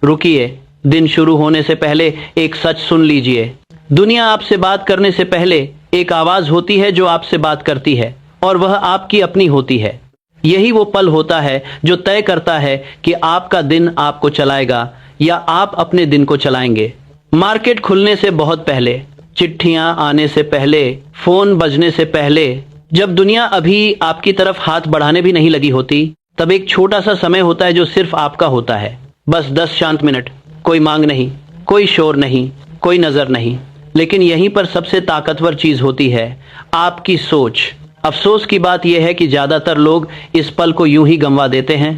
रुकिए, दिन शुरू होने से पहले एक सच सुन लीजिए। दुनिया आपसे बात करने से पहले एक आवाज होती है जो आपसे बात करती है, और वह आपकी अपनी होती है। यही वो पल होता है जो तय करता है कि आपका दिन आपको चलाएगा या आप अपने दिन को चलाएंगे। मार्केट खुलने से बहुत पहले, चिट्ठियां आने से पहले, फोन बजने से पहले, जब दुनिया अभी आपकी तरफ हाथ बढ़ाने भी नहीं लगी होती, तब एक छोटा सा समय होता है जो सिर्फ आपका होता है। बस 10 शांत मिनट, कोई मांग नहीं, कोई शोर नहीं, कोई नजर नहीं। लेकिन यहीं पर सबसे ताकतवर चीज होती है, आपकी सोच। अफसोस की बात यह है कि ज्यादातर लोग इस पल को यूं ही गंवा देते हैं।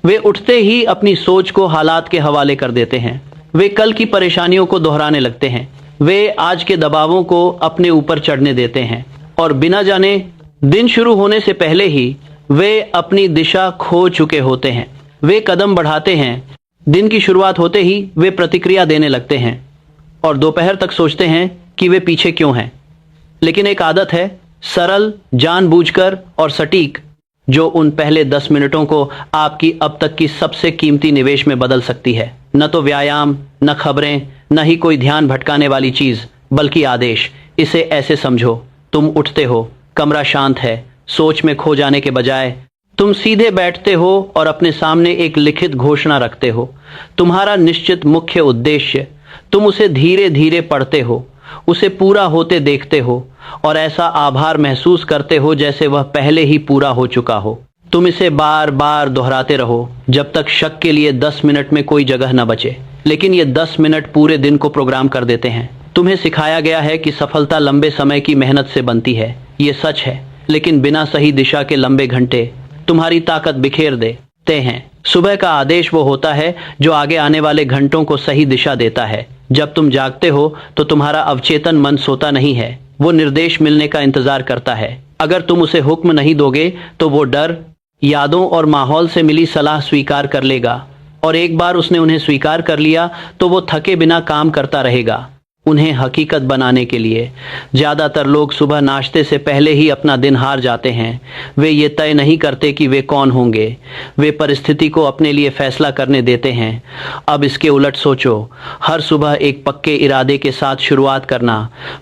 वे उठते ही अपनी सोच को हालात के हवाले कर देते हैं। वे कल की परेशानियों को दोहराने लगते हैं। वे आज के दबावों को अपने ऊपर चढ़ने देते हैं, और बिना जाने दिन शुरू होने से पहले ही वे अपनी दिशा खो चुके होते हैं। वे कदम बढ़ाते हैं, दिन की शुरुआत होते ही वे प्रतिक्रिया देने लगते हैं, और दोपहर तक सोचते हैं कि वे पीछे क्यों हैं। लेकिन एक आदत है, सरल, जानबूझकर और सटीक, जो उन पहले 10 मिनटों को आपकी अब तक की सबसे कीमती निवेश में बदल सकती है। न तो व्यायाम, न खबरें, न ही कोई ध्यान भटकाने वाली चीज, बल्कि आदेश। इसे ऐसे समझो, तुम उठते हो, कमरा शांत है, सोच में खो जाने के बजाय तुम सीधे बैठते हो और अपने सामने एक लिखित घोषणा रखते हो। तुम्हारा निश्चित मुख्य उद्देश्य, तुम उसे धीरे धीरे पढ़ते हो, उसे पूरा होते देखते हो, और ऐसा आभार महसूस करते हो जैसे वह पहले ही पूरा हो चुका हो। तुम इसे बार बार दोहराते रहो जब तक शक के लिए 10 मिनट में कोई जगह न बचे। लेकिन ये 10 मिनट पूरे दिन को प्रोग्राम कर देते हैं। तुम्हें सिखाया गया है कि सफलता लंबे समय की मेहनत से बनती है, ये सच है। लेकिन बिना सही दिशा के लंबे घंटे तुम्हारी ताकत बिखेर देते हैं। सुबह का आदेश वो होता है जो आगे आने वाले घंटों को सही दिशा देता है। जब तुम जागते हो तो तुम्हारा अवचेतन मन सोता नहीं है, वो निर्देश मिलने का इंतजार करता है। अगर तुम उसे हुक्म नहीं दोगे तो वो डर, यादों और माहौल से मिली सलाह स्वीकार कर लेगा, और एक बार उसने उन्हें स्वीकार कर लिया तो वो थके बिना काम करता रहेगा उन्हें हकीकत बनाने के लिए। ज्यादातर लोग सुबह नाश्ते से पहले ही अपना दिन हार जाते हैं। वे ये तय नहीं करते कि वे कौन होंगे, वे परिस्थिति को अपने लिए फैसला करने देते हैं। अब इसके उलट सोचो, हर सुबह एक पक्के इरादे के साथ शुरुआत करना।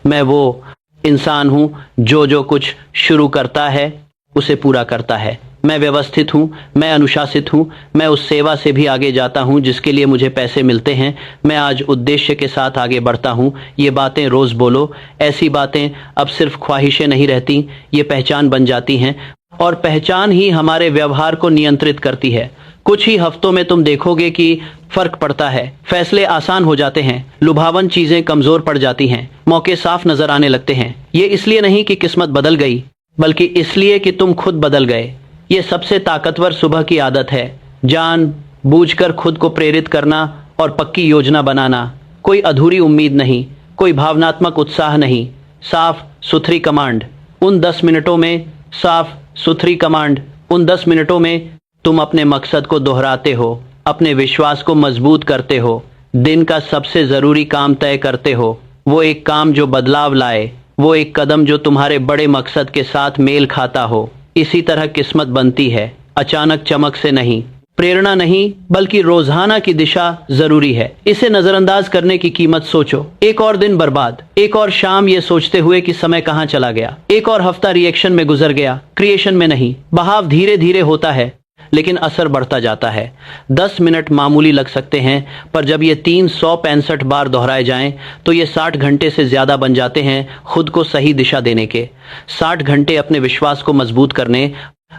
मैं वो इंसान हूँ जो कुछ शुरू करता है उसे पूरा करता है। मैं व्यवस्थित हूँ, मैं अनुशासित हूँ, मैं उस सेवा से भी आगे जाता हूँ जिसके लिए मुझे पैसे मिलते हैं। मैं आज उद्देश्य के साथ आगे बढ़ता हूँ। ये बातें रोज बोलो। ऐसी बातें अब सिर्फ ख्वाहिशें नहीं रहती, ये पहचान बन जाती हैं, और पहचान ही हमारे व्यवहार को नियंत्रित करती है। कुछ ही हफ्तों में तुम देखोगे कि फर्क पड़ता है। फैसले आसान हो जाते हैं, लुभावन चीजें कमजोर पड़ जाती हैं, मौके साफ नजर आने लगते हैं। ये इसलिए नहीं कि किस्मत बदल गई, बल्कि इसलिए कि तुम खुद बदल गए। ये सबसे ताकतवर सुबह की आदत है, जान बूझकर खुद को प्रेरित करना और पक्की योजना बनाना। कोई अधूरी उम्मीद नहीं, कोई भावनात्मक उत्साह नहीं, साफ सुथरी कमांड। उन 10 मिनटों में साफ सुथरी कमांड उन 10 मिनटों में तुम अपने मकसद को दोहराते हो, अपने विश्वास को मजबूत करते हो, दिन का सबसे जरूरी काम तय करते हो। वो एक काम जो बदलाव लाए, वो एक कदम जो तुम्हारे बड़े मकसद के साथ मेल खाता हो। इसी तरह किस्मत बनती है, अचानक चमक से नहीं, प्रेरणा नहीं, बल्कि रोजाना की दिशा जरूरी है। इसे नजरअंदाज करने की कीमत सोचो। एक और दिन बर्बाद, एक और शाम ये सोचते हुए कि समय कहाँ चला गया, एक और हफ्ता रिएक्शन में गुजर गया, क्रिएशन में नहीं। बहाव धीरे धीरे होता है, लेकिन असर बढ़ता जाता है। 10 मिनट मामूली लग सकते हैं, पर जब ये 365 बार दोहराए जाएं, तो ये 60 घंटे से ज्यादा बन जाते हैं खुद को सही दिशा देने के। 60 घंटे अपने विश्वास को मजबूत करने,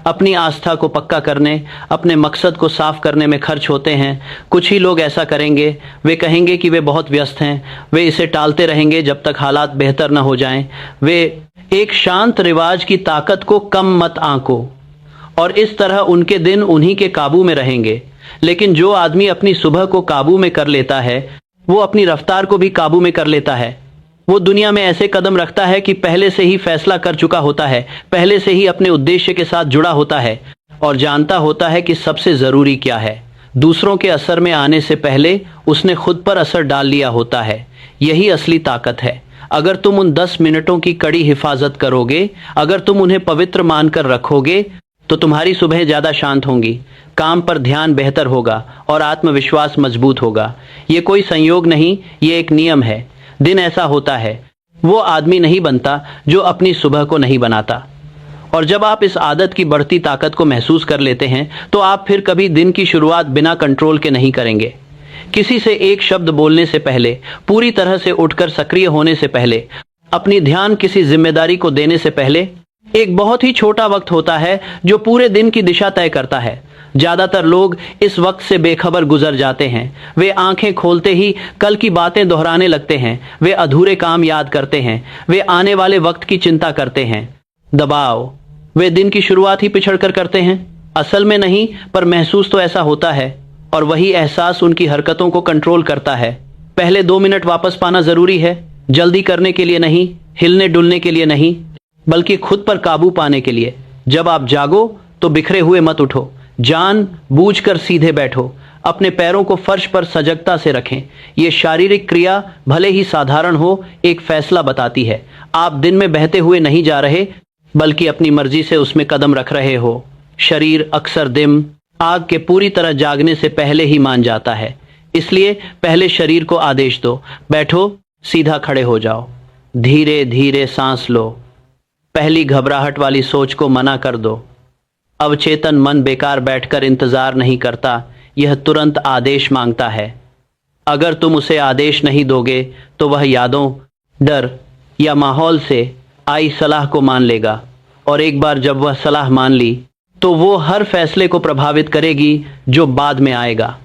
अपनी आस्था को पक्का करने, अपने मकसद को साफ करने में खर्च होते हैं। कुछ ही लोग ऐसा करेंगे, वे कहेंगे कि वे बहुत व्यस्त हैं, वे इसे टालते रहेंगे जब तक हालात बेहतर न हो जाएं। वे एक शांत रिवाज की ताकत को कम मत आंको, और इस तरह उनके दिन उन्हीं के काबू में रहेंगे। लेकिन जो आदमी अपनी सुबह को काबू में कर लेता है, वो अपनी रफ्तार को भी काबू में कर लेता है। वो दुनिया में ऐसे कदम रखता है कि पहले से ही फैसला कर चुका होता है, पहले से ही अपने उद्देश्य के साथ जुड़ा होता है, और जानता होता है कि सबसे जरूरी क्या है। दूसरों के असर में आने से पहले उसने खुद पर असर डाल लिया होता है। यही असली ताकत है। अगर तुम उन 10 मिनटों की कड़ी हिफाजत करोगे, अगर तुम उन्हें पवित्र मानकर रखोगे, तो तुम्हारी सुबह ज्यादा शांत होंगी, काम पर ध्यान बेहतर होगा और आत्मविश्वास मजबूत होगा। ये कोई संयोग नहीं, ये एक नियम है। दिन ऐसा होता है, वो आदमी नहीं बनता जो अपनी सुबह को नहीं बनाता। और जब आप इस आदत की बढ़ती ताकत को महसूस कर लेते हैं तो आप फिर कभी दिन की शुरुआत बिना कंट्रोल के नहीं करेंगे। किसी से एक शब्द बोलने से पहले, पूरी तरह से उठकर सक्रिय होने से पहले, अपनी ध्यान किसी जिम्मेदारी को देने से पहले, एक बहुत ही छोटा वक्त होता है जो पूरे दिन की दिशा तय करता है। ज्यादातर लोग इस वक्त से बेखबर गुजर जाते हैं। वे आंखें खोलते ही कल की बातें दोहराने लगते हैं, वे अधूरे काम याद करते हैं, वे आने वाले वक्त की चिंता करते हैं। दबाव, वे दिन की शुरुआत ही पिछड़ कर करते हैं। असल में नहीं, पर महसूस तो ऐसा होता है, और वही एहसास उनकी हरकतों को कंट्रोल करता है। पहले 2 मिनट वापस पाना जरूरी है, जल्दी करने के लिए नहीं, हिलने डुलने के लिए नहीं, बल्कि खुद पर काबू पाने के लिए। जब आप जागो तो बिखरे हुए मत उठो, जान बूझकर सीधे बैठो, अपने पैरों को फर्श पर सजगता से रखें। यह शारीरिक क्रिया भले ही साधारण हो, एक फैसला बताती है। आप दिन में बहते हुए नहीं जा रहे, बल्कि अपनी मर्जी से उसमें कदम रख रहे हो। शरीर अक्सर दिन आग के पूरी तरह जागने से पहले ही मान जाता है, इसलिए पहले शरीर को आदेश दो, बैठो, सीधा खड़े हो जाओ, धीरे धीरे सांस लो। पहली घबराहट वाली सोच को मना कर दो। अवचेतन मन बेकार बैठकर इंतजार नहीं करता, यह तुरंत आदेश मांगता है। अगर तुम उसे आदेश नहीं दोगे तो वह यादों, डर या माहौल से आई सलाह को मान लेगा, और एक बार जब वह सलाह मान ली तो वो हर फैसले को प्रभावित करेगी जो बाद में आएगा।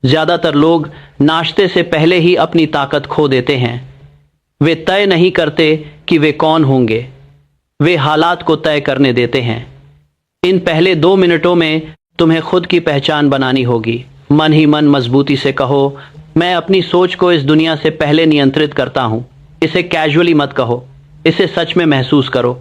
ज्यादातर लोग नाश्ते से पहले ही अपनी ताकत खो देते हैं। वे तय नहीं करते कि वे कौन होंगे, वे हालात को तय करने देते हैं। इन पहले 2 मिनटों में तुम्हें खुद की पहचान बनानी होगी। मन ही मन मजबूती से कहो, मैं अपनी सोच को इस दुनिया से पहले नियंत्रित करता हूं। इसे कैजुअली मत कहो, इसे सच में महसूस करो।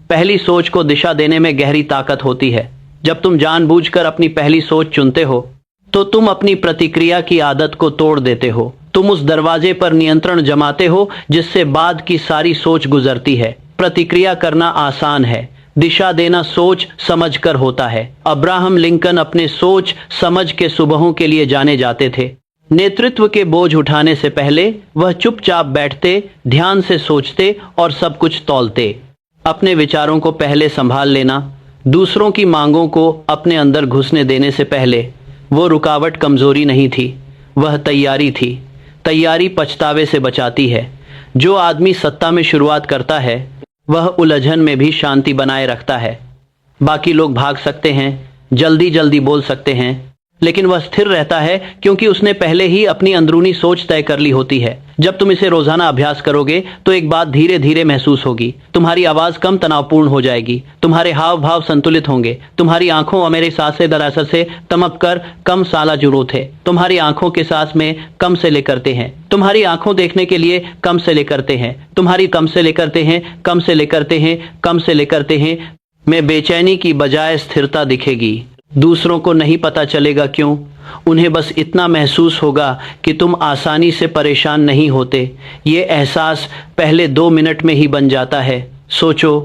पहली सोच को दिशा देने में गहरी ताकत होती है। जब तुम जानबूझकर अपनी पहली सोच चुनते हो तो तुम अपनी प्रतिक्रिया की आदत को तोड़ देते हो। तुम उस दरवाजे पर नियंत्रण जमाते हो जिससे बाद की सारी सोच गुजरती है। प्रतिक्रिया करना आसान है, दिशा देना सोच समझ कर होता है। अब्राहम लिंकन अपने सोच समझ के सुबहों के लिए जाने जाते थे। नेतृत्व के बोझ उठाने से पहले वह चुपचाप बैठते, ध्यान से सोचते और सब कुछ तौलते। अपने विचारों को पहले संभाल लेना, दूसरों की मांगों को अपने अंदर घुसने देने से पहले। वो रुकावट कमजोरी नहीं थी, वह तैयारी थी। तैयारी पछतावे से बचाती है। जो आदमी सत्ता में शुरुआत करता है वह उलझन में भी शांति बनाए रखता है। बाकी लोग भाग सकते हैं, जल्दी जल्दी बोल सकते हैं, लेकिन वह स्थिर रहता है क्योंकि उसने पहले ही अपनी अंदरूनी सोच तय कर ली होती है। जब तुम इसे रोजाना अभ्यास करोगे तो एक बात धीरे धीरे महसूस होगी। तुम्हारी आवाज कम तनावपूर्ण हो जाएगी, तुम्हारे हाव भाव संतुलित होंगे, तुम्हारी आंखों और मेरे सांस से दरअसल से तमक कर कम साला जरूरत है। तुम्हारी आंखों के सांस में कम से ले करते हैं, तुम्हारी आंखों देखने के लिए कम से ले करते हैं, तुम्हारी कम से ले करते हैं, कम से ले करते हैं, कम से ले करते हैं। में बेचैनी की बजाय स्थिरता दिखेगी। दूसरों को नहीं पता चलेगा क्यों, उन्हें बस इतना महसूस होगा कि तुम आसानी से परेशान नहीं होते। ये एहसास पहले 2 मिनट में ही बन जाता है। सोचो,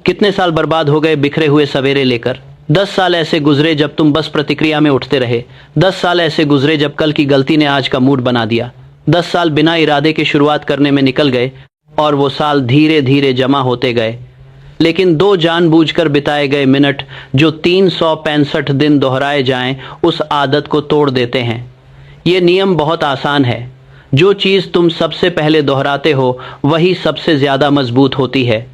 कितने साल बर्बाद हो गए बिखरे हुए सवेरे लेकर। 10 साल ऐसे गुजरे जब तुम बस प्रतिक्रिया में उठते रहे। 10 साल ऐसे गुजरे जब कल की गलती ने आज का मूड बना दिया। 10 साल बिना इरादे के शुरुआत करने में निकल गए और वो साल धीरे धीरे जमा होते गए। लेकिन 2 जानबूझकर बिताए गए मिनट जो 365 दिन दोहराए जाएं, उस आदत को तोड़ देते हैं। ये नियम बहुत आसान है। जो चीज़ तुम सबसे पहले दोहराते हो वही सबसे ज्यादा मजबूत होती है।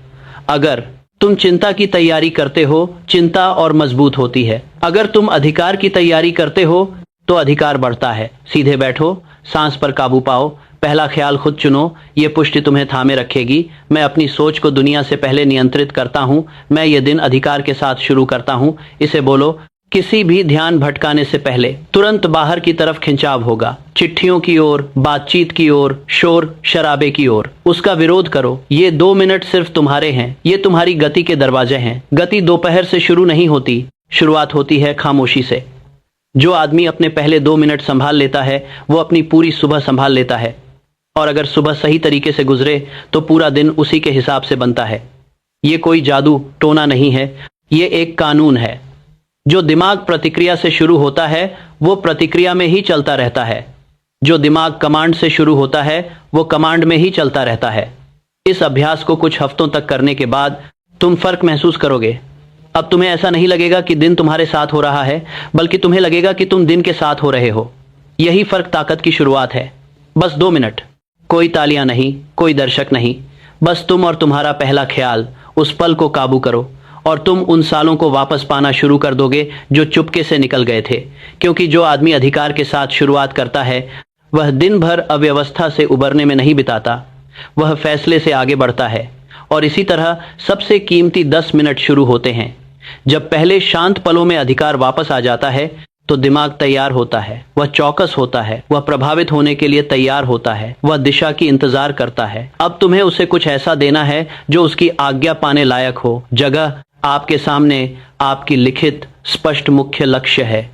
अगर तुम चिंता की तैयारी करते हो, चिंता और मजबूत होती है। अगर तुम अधिकार की तैयारी करते हो तो अधिकार बढ़ता है। सीधे बैठो, सांस पर काबू पाओ, पहला ख्याल खुद चुनो। ये पुष्टि तुम्हें थामे रखेगी। मैं अपनी सोच को दुनिया से पहले नियंत्रित करता हूँ। मैं ये दिन अधिकार के साथ शुरू करता हूँ। इसे बोलो। किसी भी ध्यान भटकाने से पहले तुरंत बाहर की तरफ खिंचाव होगा, चिट्ठियों की ओर, बातचीत की ओर, शोर शराबे की ओर। उसका विरोध करो। ये 2 मिनट सिर्फ तुम्हारे हैं। ये तुम्हारी गति के दरवाजे हैं। गति दोपहर से शुरू नहीं होती, शुरुआत होती है खामोशी से। जो आदमी अपने पहले 2 मिनट संभाल लेता है वो अपनी पूरी सुबह संभाल लेता है। और अगर सुबह सही तरीके से गुजरे तो पूरा दिन उसी के हिसाब से बनता है। ये कोई जादू टोना नहीं है, ये एक कानून है। जो दिमाग प्रतिक्रिया से शुरू होता है वो प्रतिक्रिया में ही चलता रहता है। जो दिमाग कमांड से शुरू होता है वो कमांड में ही चलता रहता है। इस अभ्यास को कुछ हफ्तों तक करने के बाद तुम फर्क महसूस करोगे। अब तुम्हें ऐसा नहीं लगेगा कि दिन तुम्हारे साथ हो रहा है, बल्कि तुम्हें लगेगा कि तुम दिन के साथ हो रहे हो। यही फर्क ताकत की शुरुआत है। बस 2 मिनट, कोई तालियां नहीं, कोई दर्शक नहीं, बस तुम और तुम्हारा पहला ख्याल। उस पल को काबू करो और तुम उन सालों को वापस पाना शुरू कर दोगे जो चुपके से निकल गए थे। क्योंकि जो आदमी अधिकार के साथ शुरुआत करता है वह दिन भर अव्यवस्था से उबरने में नहीं बिताता, वह फैसले से आगे बढ़ता है। और इसी तरह सबसे कीमती 10 मिनट शुरू होते हैं। जब पहले शांत पलों में अधिकार वापस आ जाता है तो दिमाग तैयार होता है, वह चौकस होता है, वह प्रभावित होने के लिए तैयार होता है, वह दिशा की इंतजार करता है। अब तुम्हें उसे कुछ ऐसा देना है जो उसकी आज्ञा पाने लायक हो। जगह आपके सामने आपकी लिखित स्पष्ट मुख्य लक्ष्य है।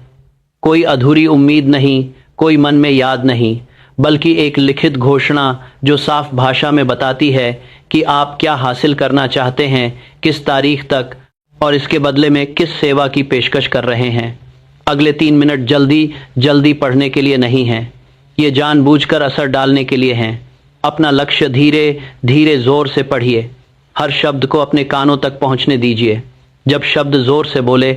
कोई अधूरी उम्मीद नहीं, कोई मन में याद नहीं, बल्कि एक लिखित घोषणा जो साफ भाषा में बताती है कि आप क्या हासिल करना चाहते हैं, किस तारीख तक, और इसके बदले में किस सेवा की पेशकश कर रहे हैं। अगले 3 मिनट जल्दी जल्दी पढ़ने के लिए नहीं हैं, ये जानबूझकर असर डालने के लिए हैं। अपना लक्ष्य धीरे धीरे जोर से पढ़िए। हर शब्द को अपने कानों तक पहुंचने दीजिए। जब शब्द जोर से बोले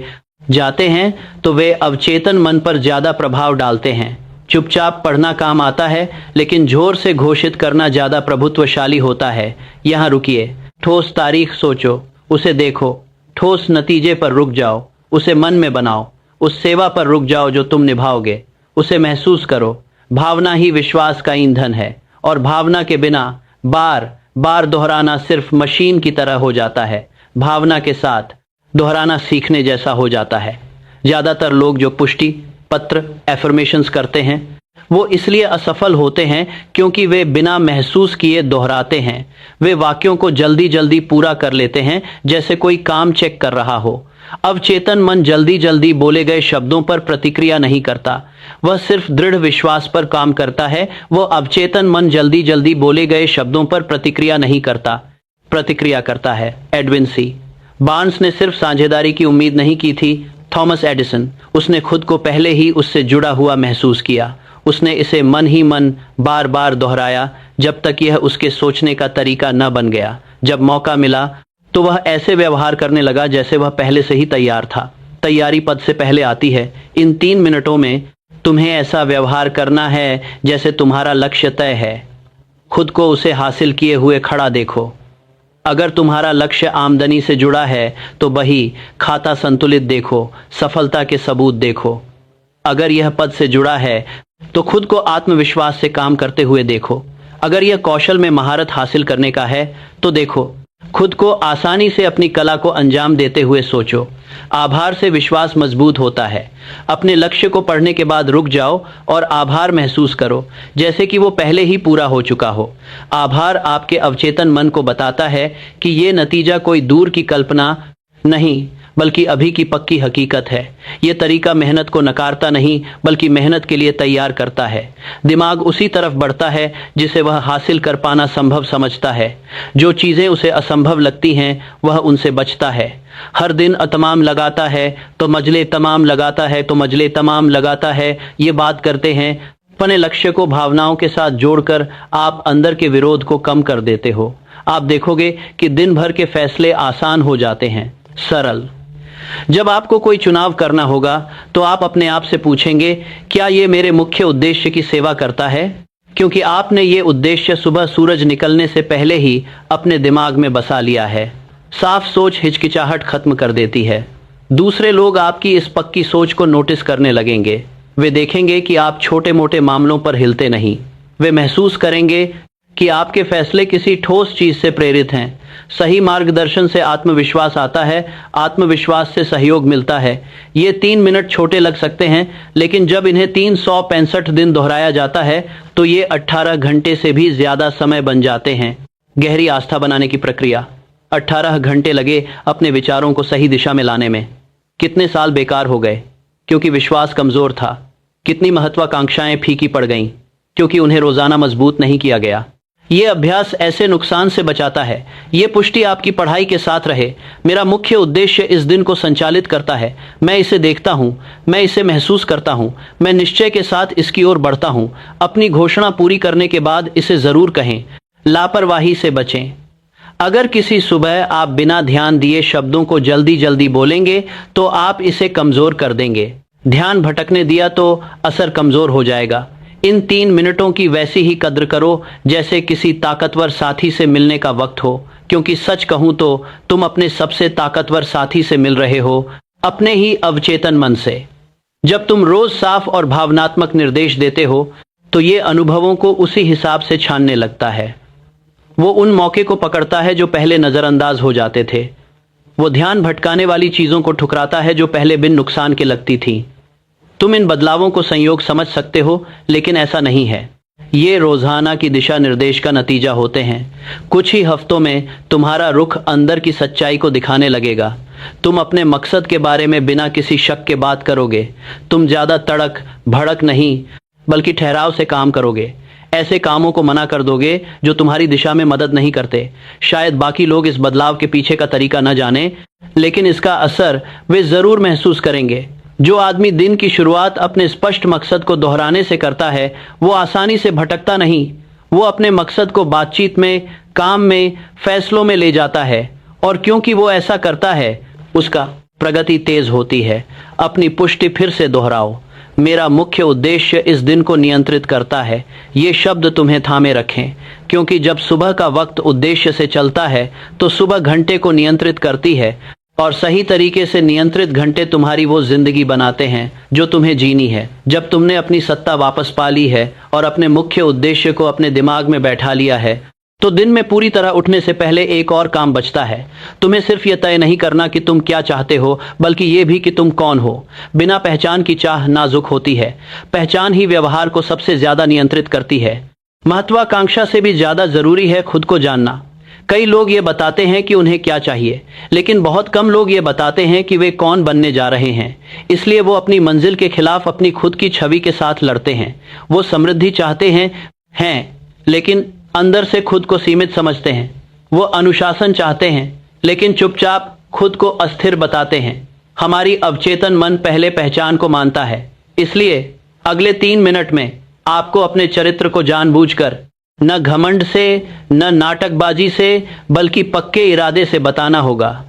जाते हैं तो वे अवचेतन मन पर ज्यादा प्रभाव डालते हैं। चुपचाप पढ़ना काम आता है, लेकिन जोर से घोषित करना ज्यादा प्रभुत्वशाली होता है। यहाँ रुकिए, ठोस तारीख सोचो, उसे देखो, ठोस नतीजे पर रुक जाओ, उसे मन में बनाओ, उस सेवा पर रुक जाओ जो तुम निभाओगे, उसे महसूस करो। भावना ही विश्वास का ईंधन है, और भावना के बिना बार बार दोहराना सिर्फ मशीन की तरह हो जाता है। भावना के साथ दोहराना सीखने जैसा हो जाता है। ज्यादातर लोग जो पुष्टि पत्र एफर्मेशंस करते हैं वो इसलिए असफल होते हैं क्योंकि वे बिना महसूस किए दोहराते हैं। वे वाक्यों को जल्दी जल्दी पूरा कर लेते हैं, जैसे कोई काम चेक कर रहा हो। अवचेतन मन जल्दी जल्दी बोले गए शब्दों पर प्रतिक्रिया नहीं करता, वह सिर्फ दृढ़ विश्वास पर काम करता है। वो अवचेतन मन जल्दी जल्दी बोले गए शब्दों पर प्रतिक्रिया नहीं करता, प्रतिक्रिया करता है। एडविन सी बार्न्स ने सिर्फ साझेदारी की उम्मीद नहीं की थी। थॉमस एडिसन, उसने खुद को पहले ही उससे जुड़ा हुआ महसूस किया। उसने इसे मन ही मन बार बार दोहराया जब तक यह उसके सोचने का तरीका न बन गया। जब मौका मिला तो वह ऐसे व्यवहार करने लगा जैसे वह पहले से ही तैयार था। तैयारी पद से पहले आती है। इन 3 मिनटों में तुम्हें ऐसा व्यवहार करना है जैसे तुम्हारा लक्ष्य तय है। खुद को उसे हासिल किए हुए खड़ा देखो। अगर तुम्हारा लक्ष्य आमदनी से जुड़ा है तो बही खाता संतुलित देखो, सफलता के सबूत देखो। अगर यह पद से जुड़ा है तो खुद को आत्मविश्वास से काम करते हुए देखो। अगर यह कौशल में महारत हासिल करने का है तो देखो, खुद को आसानी से अपनी कला को अंजाम देते हुए सोचो। आभार से विश्वास मजबूत होता है। अपने लक्ष्य को पढ़ने के बाद रुक जाओ और आभार महसूस करो जैसे कि वो पहले ही पूरा हो चुका हो। आभार आपके अवचेतन मन को बताता है कि ये नतीजा कोई दूर की कल्पना नहीं बल्कि अभी की पक्की हकीकत है। ये तरीका मेहनत को नकारता नहीं बल्कि मेहनत के लिए तैयार करता है। दिमाग उसी तरफ बढ़ता है जिसे वह हासिल कर पाना संभव समझता है। जो चीज़ें उसे असंभव लगती हैं वह उनसे बचता है। हर दिन तमाम लगाता है तो मजले तमाम लगाता है तो मजले तमाम लगाता है। ये बात करते हैं। अपने लक्ष्य को भावनाओं के साथ जोड़कर आप अंदर के विरोध को कम कर देते हो। आप देखोगे कि दिन भर के फैसले आसान हो जाते हैं, सरल। जब आपको कोई चुनाव करना होगा तो आप अपने आप से पूछेंगे, क्या ये मेरे मुख्य उद्देश्य की सेवा करता है? क्योंकि आपने ये उद्देश्य सुबह सूरज निकलने से पहले ही अपने दिमाग में बसा लिया है। साफ सोच हिचकिचाहट खत्म कर देती है। दूसरे लोग आपकी इस पक्की सोच को नोटिस करने लगेंगे। वे देखेंगे कि आप छोटे मोटे मामलों पर हिलते नहीं। वे महसूस करेंगे कि आपके फैसले किसी ठोस चीज से प्रेरित हैं। सही मार्गदर्शन से आत्मविश्वास आता है, आत्मविश्वास से सहयोग मिलता है। ये 3 मिनट छोटे लग सकते हैं, लेकिन जब इन्हें 365 दिन दोहराया जाता है तो ये 18 घंटे से भी ज्यादा समय बन जाते हैं। गहरी आस्था बनाने की प्रक्रिया। 18 घंटे लगे अपने विचारों को सही दिशा में लाने में। कितने साल बेकार हो गए क्योंकि विश्वास कमजोर था। कितनी महत्वाकांक्षाएं फीकी पड़ गईं क्योंकि उन्हें रोजाना मजबूत नहीं किया गया। ये अभ्यास ऐसे नुकसान से बचाता है। ये पुष्टि आपकी पढ़ाई के साथ रहे। मेरा मुख्य उद्देश्य इस दिन को संचालित करता है। मैं इसे देखता हूँ, मैं इसे महसूस करता हूँ, मैं निश्चय के साथ इसकी ओर बढ़ता हूँ। अपनी घोषणा पूरी करने के बाद इसे जरूर कहें। लापरवाही से बचें। अगर किसी सुबह आप बिना ध्यान दिए शब्दों को जल्दी जल्दी बोलेंगे तो आप इसे कमजोर कर देंगे। ध्यान भटकने दिया तो असर कमजोर हो जाएगा। इन 3 मिनटों की वैसी ही कद्र करो जैसे किसी ताकतवर साथी से मिलने का वक्त हो, क्योंकि सच कहूं तो तुम अपने सबसे ताकतवर साथी से मिल रहे हो, अपने ही अवचेतन मन से। जब तुम रोज साफ और भावनात्मक निर्देश देते हो तो ये अनुभवों को उसी हिसाब से छानने लगता है। वो उन मौके को पकड़ता है जो पहले नजरअंदाज हो जाते थे। वो ध्यान भटकाने वाली चीजों को ठुकराता है जो पहले बिन नुकसान के लगती थी। तुम इन बदलावों को संयोग समझ सकते हो, लेकिन ऐसा नहीं है। ये रोजाना की दिशा निर्देश का नतीजा होते हैं। कुछ ही हफ्तों में तुम्हारा रुख अंदर की सच्चाई को दिखाने लगेगा। तुम अपने मकसद के बारे में बिना किसी शक के बात करोगे। तुम ज्यादा तड़क भड़क नहीं बल्कि ठहराव से काम करोगे। ऐसे कामों को मना कर दोगे जो तुम्हारी दिशा में मदद नहीं करते। शायद बाकी लोग इस बदलाव के पीछे का तरीका न जाने, लेकिन इसका असर वे जरूर महसूस करेंगे। जो आदमी दिन की शुरुआत अपने स्पष्ट मकसद को दोहराने से करता है वो आसानी से भटकता नहीं। वो अपने मकसद को बातचीत में, काम में, फैसलों में ले जाता है, और क्योंकि वो ऐसा करता है उसका प्रगति तेज होती है। अपनी पुष्टि फिर से दोहराओ। मेरा मुख्य उद्देश्य इस दिन को नियंत्रित करता है। ये शब्द तुम्हें थामे रखें, क्योंकि जब सुबह का वक्त उद्देश्य से चलता है तो सुबह घंटे को नियंत्रित करती है, और सही तरीके से नियंत्रित घंटे तुम्हारी वो जिंदगी बनाते हैं जो तुम्हें जीनी है। जब तुमने अपनी सत्ता वापस पा ली है और अपने मुख्य उद्देश्य को अपने दिमाग में बैठा लिया है तो दिन में पूरी तरह उठने से पहले एक और काम बचता है। तुम्हें सिर्फ यह तय नहीं करना कि तुम क्या चाहते हो, बल्कि ये भी कि तुम कौन हो। बिना पहचान की चाह नाजुक होती है। पहचान ही व्यवहार को सबसे ज्यादा नियंत्रित करती है। महत्वाकांक्षा से भी ज्यादा जरूरी है खुद को जानना। कई लोग ये बताते हैं कि उन्हें क्या चाहिए, लेकिन बहुत कम लोग ये बताते हैं कि वे कौन बनने जा रहे हैं। इसलिए वो अपनी मंजिल के खिलाफ अपनी खुद की छवि के साथ लड़ते हैं। वो समृद्धि चाहते हैं, लेकिन अंदर से खुद को सीमित समझते हैं। वो अनुशासन चाहते हैं, लेकिन चुपचाप खुद को अस्थिर बताते हैं। हमारी अवचेतन मन पहले पहचान को मानता है। इसलिए अगले 3 मिनट में आपको अपने चरित्र को जानबूझकर, न घमंड से, न नाटकबाजी से, बल्कि पक्के इरादे से बताना होगा।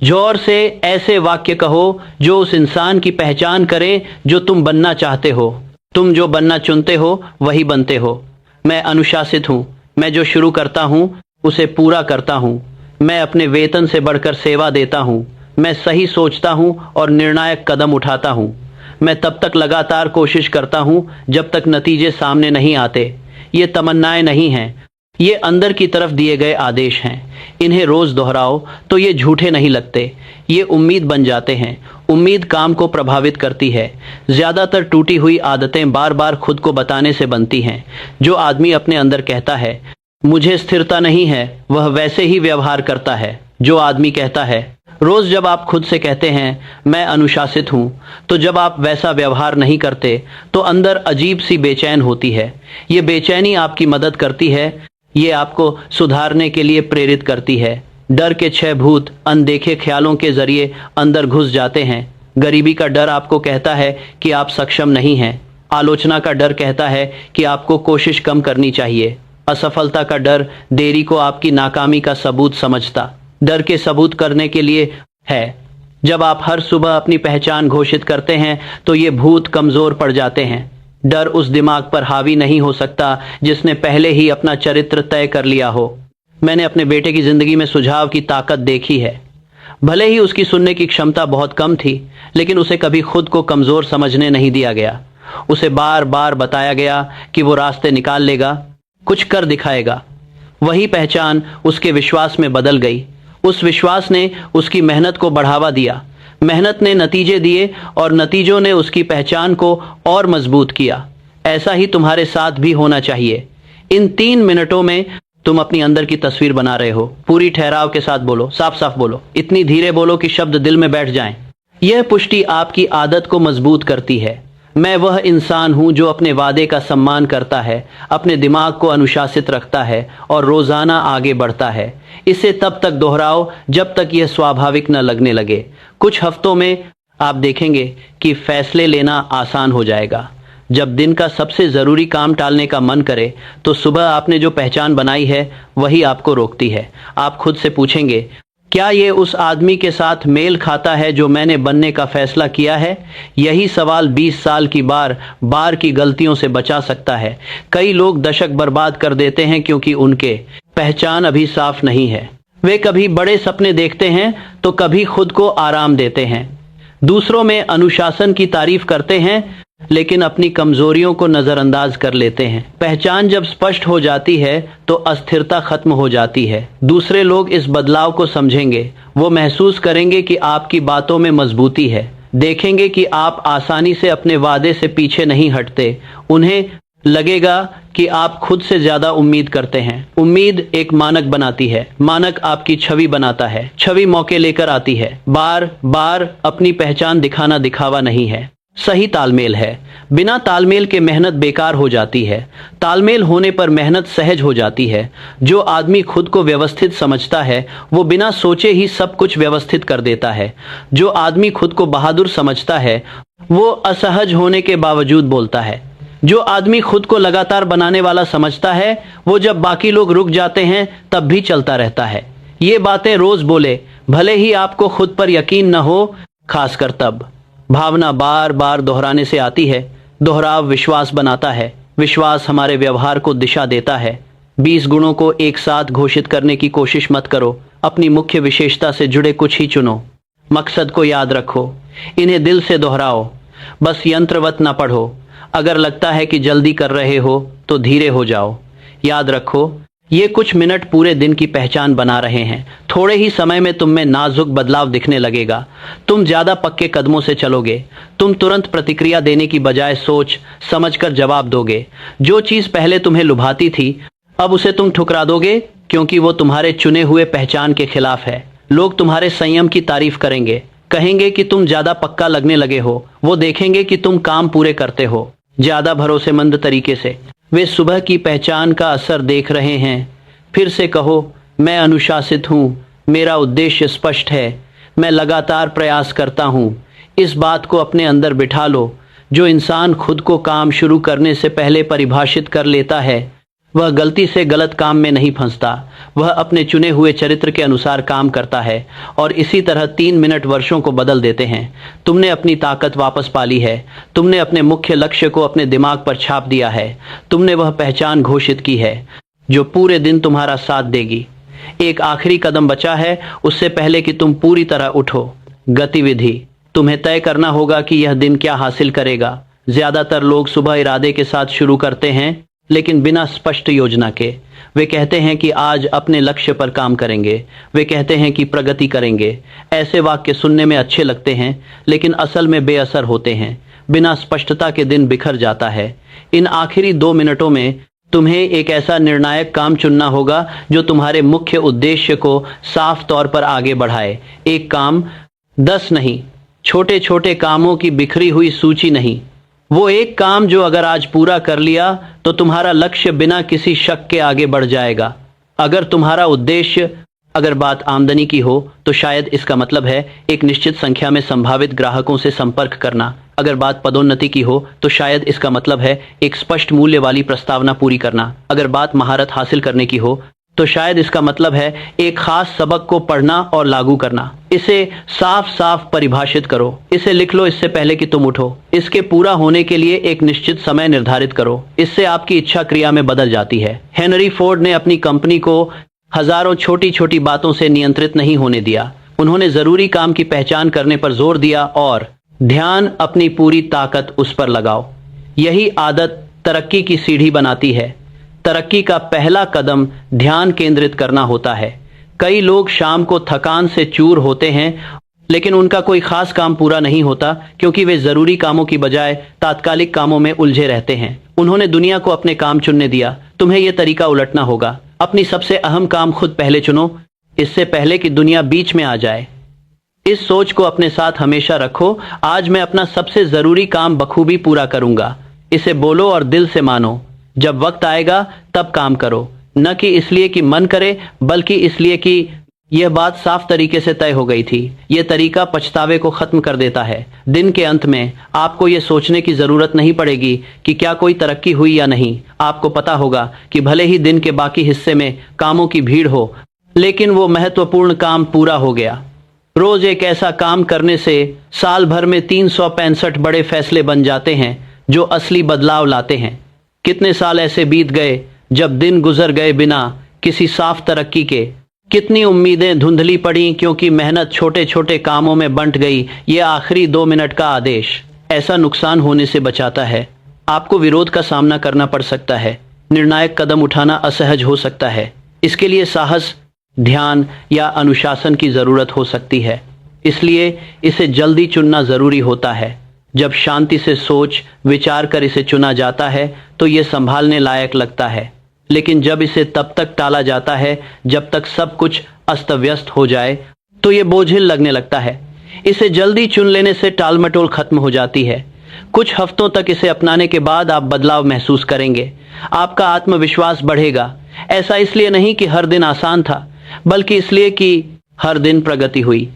जोर से ऐसे वाक्य कहो जो उस इंसान की पहचान करें जो तुम बनना चाहते हो। तुम जो बनना चुनते हो वही बनते हो। मैं अनुशासित हूँ। मैं जो शुरू करता हूँ उसे पूरा करता हूँ। मैं अपने वेतन से बढ़कर सेवा देता हूँ। मैं सही सोचता हूँ और निर्णायक कदम उठाता हूँ। मैं तब तक लगातार कोशिश करता हूँ जब तक नतीजे सामने नहीं आते। ये तमन्नाएं नहीं हैं, ये अंदर की तरफ दिए गए आदेश हैं। इन्हें रोज दोहराओ तो ये झूठे नहीं लगते, ये उम्मीद बन जाते हैं। उम्मीद काम को प्रभावित करती है। ज्यादातर टूटी हुई आदतें बार बार खुद को बताने से बनती हैं। जो आदमी अपने अंदर कहता है मुझे स्थिरता नहीं है, वह वैसे ही व्यवहार करता है। जो आदमी कहता है रोज जब आप खुद से कहते हैं मैं अनुशासित हूं, तो जब आप वैसा व्यवहार नहीं करते तो अंदर अजीब सी बेचैन होती है। ये बेचैनी आपकी मदद करती है, ये आपको सुधारने के लिए प्रेरित करती है। डर के 6 भूत अनदेखे ख्यालों के जरिए अंदर घुस जाते हैं। गरीबी का डर आपको कहता है कि आप सक्षम नहीं हैं। आलोचना का डर कहता है कि आपको कोशिश कम करनी चाहिए। असफलता का डर देरी को आपकी नाकामी का सबूत समझता। डर के सबूत करने के लिए है। जब आप हर सुबह अपनी पहचान घोषित करते हैं तो ये भूत कमजोर पड़ जाते हैं। डर उस दिमाग पर हावी नहीं हो सकता जिसने पहले ही अपना चरित्र तय कर लिया हो। मैंने अपने बेटे की जिंदगी में सुझाव की ताकत देखी है। भले ही उसकी सुनने की क्षमता बहुत कम थी, लेकिन उसे कभी खुद को कमजोर समझने नहीं दिया गया। उसे बार बार बताया गया कि वो रास्ते निकाल लेगा, कुछ कर दिखाएगा। वही पहचान उसके विश्वास में बदल गई। उस विश्वास ने उसकी मेहनत को बढ़ावा दिया। मेहनत ने नतीजे दिए और नतीजों ने उसकी पहचान को और मजबूत किया। ऐसा ही तुम्हारे साथ भी होना चाहिए। इन 3 मिनटों में तुम अपनी अंदर की तस्वीर बना रहे हो। पूरी ठहराव के साथ बोलो, साफ साफ बोलो, इतनी धीरे बोलो कि शब्द दिल में बैठ जाएं। यह पुष्टि आपकी आदत को मजबूत करती है। मैं वह इंसान हूं जो अपने वादे का सम्मान करता है, अपने दिमाग को अनुशासित रखता है और रोजाना आगे बढ़ता है। इसे तब तक दोहराओ जब तक यह स्वाभाविक न लगने लगे। कुछ हफ्तों में आप देखेंगे कि फैसले लेना आसान हो जाएगा। जब दिन का सबसे ज़रूरी काम टालने का मन करे तो सुबह आपने जो पहचान बनाई है वही आपको रोकती है। आप खुद से पूछेंगे, क्या ये उस आदमी के साथ मेल खाता है जो मैंने बनने का फैसला किया है? यही सवाल 20 साल की बार की गलतियों से बचा सकता है। कई लोग दशक बर्बाद कर देते हैं क्योंकि उनके पहचान अभी साफ नहीं है। वे कभी बड़े सपने देखते हैं तो कभी खुद को आराम देते हैं। दूसरों में अनुशासन की तारीफ करते हैं लेकिन अपनी कमजोरियों को नजरअंदाज कर लेते हैं। पहचान जब स्पष्ट हो जाती है तो अस्थिरता खत्म हो जाती है। दूसरे लोग इस बदलाव को समझेंगे। वो महसूस करेंगे कि आपकी बातों में मजबूती है, देखेंगे कि आप आसानी से अपने वादे से पीछे नहीं हटते। उन्हें लगेगा कि आप खुद से ज्यादा उम्मीद करते हैं। उम्मीद एक मानक बनाती है, मानक आपकी छवि बनाता है, छवि मौके लेकर आती है। बार बार अपनी पहचान दिखाना दिखावा नहीं है, सही तालमेल है। बिना तालमेल के मेहनत बेकार हो जाती है, तालमेल होने पर मेहनत सहज हो जाती है। जो आदमी खुद को व्यवस्थित समझता है वो बिना सोचे ही सब कुछ व्यवस्थित कर देता है। जो आदमी खुद को बहादुर समझता है वो असहज होने के बावजूद बोलता है। जो आदमी खुद को लगातार बनाने वाला समझता है वो जब बाकी लोग रुक जाते हैं तब भी चलता रहता है। ये बातें रोज बोले, भले ही आपको खुद पर यकीन न हो, खासकर तब। भावना बार बार दोहराने से आती है। दोहराव विश्वास बनाता है, विश्वास हमारे व्यवहार को दिशा देता है। 20 गुणों को एक साथ घोषित करने की कोशिश मत करो, अपनी मुख्य विशेषता से जुड़े कुछ ही चुनो। मकसद को याद रखो, इन्हें दिल से दोहराओ, बस यंत्रवत न पढ़ो। अगर लगता है कि जल्दी कर रहे हो तो धीरे हो जाओ। याद रखो, ये कुछ मिनट पूरे दिन की पहचान बना रहे हैं। थोड़े ही समय में तुम में नाजुक बदलाव दिखने लगेगा। तुम ज्यादा पक्के कदमों से चलोगे। तुम तुरंत प्रतिक्रिया देने की बजाय सोच समझकर जवाब दोगे। जो चीज पहले तुम्हें लुभाती थी अब उसे तुम ठुकरा दोगे क्योंकि वो तुम्हारे चुने हुए पहचान के खिलाफ है। लोग तुम्हारे संयम की तारीफ करेंगे, कहेंगे कि तुम ज्यादा पक्का लगने लगे हो। वो देखेंगे कि तुम काम पूरे करते हो ज्यादा भरोसेमंद तरीके से। वे सुबह की पहचान का असर देख रहे हैं। फिर से कहो, मैं अनुशासित हूँ, मेरा उद्देश्य स्पष्ट है, मैं लगातार प्रयास करता हूँ। इस बात को अपने अंदर बिठा लो। जो इंसान खुद को काम शुरू करने से पहले परिभाषित कर लेता है वह गलती से गलत काम में नहीं फंसता। वह अपने चुने हुए चरित्र के अनुसार काम करता है और इसी तरह 3 मिनट वर्षों को बदल देते हैं। तुमने अपनी ताकत वापस पा ली है। तुमने अपने मुख्य लक्ष्य को अपने दिमाग पर छाप दिया है। तुमने वह पहचान घोषित की है जो पूरे दिन तुम्हारा साथ देगी। एक आखिरी कदम बचा है, उससे पहले कि तुम पूरी तरह उठो। गतिविधि। तुम्हें तय करना होगा कि यह दिन क्या हासिल करेगा। ज्यादातर लोग सुबह इरादे के साथ शुरू करते हैं लेकिन बिना स्पष्ट योजना के। वे कहते हैं कि आज अपने लक्ष्य पर काम करेंगे, वे कहते हैं कि प्रगति करेंगे। ऐसे वाक्य सुनने में अच्छे लगते हैं लेकिन असल में बेअसर होते हैं। बिना स्पष्टता के दिन बिखर जाता है। इन आखिरी 2 मिनटों में तुम्हें एक ऐसा निर्णायक काम चुनना होगा जो तुम्हारे मुख्य उद्देश्य को साफ तौर पर आगे बढ़ाए। एक काम, 10 नहीं, छोटे छोटे कामों की बिखरी हुई सूची नहीं। वो एक काम जो अगर आज पूरा कर लिया तो तुम्हारा लक्ष्य बिना किसी शक के आगे बढ़ जाएगा। अगर तुम्हारा उद्देश्य अगर बात आमदनी की हो तो शायद इसका मतलब है एक निश्चित संख्या में संभावित ग्राहकों से संपर्क करना। अगर बात पदोन्नति की हो तो शायद इसका मतलब है एक स्पष्ट मूल्य वाली प्रस्तावना पूरी करना। अगर बात महारत हासिल करने की हो तो शायद इसका मतलब है एक खास सबक को पढ़ना और लागू करना। इसे साफ साफ परिभाषित करो, इसे लिख लो इससे पहले कि तुम उठो। इसके पूरा होने के लिए एक निश्चित समय निर्धारित करो। इससे आपकी इच्छा क्रिया में बदल जाती है। हेनरी फोर्ड ने अपनी कंपनी को हजारों छोटी छोटी बातों से नियंत्रित नहीं होने दिया। उन्होंने जरूरी काम की पहचान करने पर जोर दिया और ध्यान अपनी पूरी ताकत उस पर लगाओ। यही आदत तरक्की की सीढ़ी बनाती है। तरक्की का पहला कदम ध्यान केंद्रित करना होता है। कई लोग शाम को थकान से चूर होते हैं लेकिन उनका कोई खास काम पूरा नहीं होता क्योंकि वे जरूरी कामों की बजाय तात्कालिक कामों में उलझे रहते हैं। उन्होंने दुनिया को अपने काम चुनने दिया। तुम्हें यह तरीका उलटना होगा। अपनी सबसे अहम काम खुद पहले चुनो, इससे पहले कि दुनिया बीच में आ जाए। इस सोच को अपने साथ हमेशा रखो, आज मैं अपना सबसे जरूरी काम बखूबी पूरा करूंगा। इसे बोलो और दिल से मानो। जब वक्त आएगा तब काम करो, न कि इसलिए कि मन करे, बल्कि इसलिए कि यह बात साफ तरीके से तय हो गई थी। यह तरीका पछतावे को खत्म कर देता है। दिन के अंत में आपको यह सोचने की जरूरत नहीं पड़ेगी कि क्या कोई तरक्की हुई या नहीं। आपको पता होगा कि भले ही दिन के बाकी हिस्से में कामों की भीड़ हो, लेकिन वो महत्वपूर्ण काम पूरा हो गया। रोज एक ऐसा काम करने से साल भर में 365 बड़े फैसले बन जाते हैं जो असली बदलाव लाते हैं। कितने साल ऐसे बीत गए जब दिन गुजर गए बिना किसी साफ तरक्की के। कितनी उम्मीदें धुंधली पड़ी क्योंकि मेहनत छोटे छोटे कामों में बंट गई। ये आखिरी 2 मिनट का आदेश ऐसा नुकसान होने से बचाता है। आपको विरोध का सामना करना पड़ सकता है, निर्णायक कदम उठाना असहज हो सकता है। इसके लिए साहस, ध्यान या अनुशासन की जरूरत हो सकती है। इसलिए इसे जल्दी चुनना जरूरी होता है। जब शांति से सोच विचार कर इसे चुना जाता है तो यह संभालने लायक लगता है, लेकिन जब इसे तब तक टाला जाता है जब तक सब कुछ अस्त व्यस्त हो जाए तो ये बोझिल लगने लगता है। इसे जल्दी चुन लेने से टालमटोल खत्म हो जाती है। कुछ हफ्तों तक इसे अपनाने के बाद आप बदलाव महसूस करेंगे। आपका आत्मविश्वास बढ़ेगा। ऐसा इसलिए नहीं कि हर दिन आसान था, बल्कि इसलिए कि हर दिन प्रगति हुई।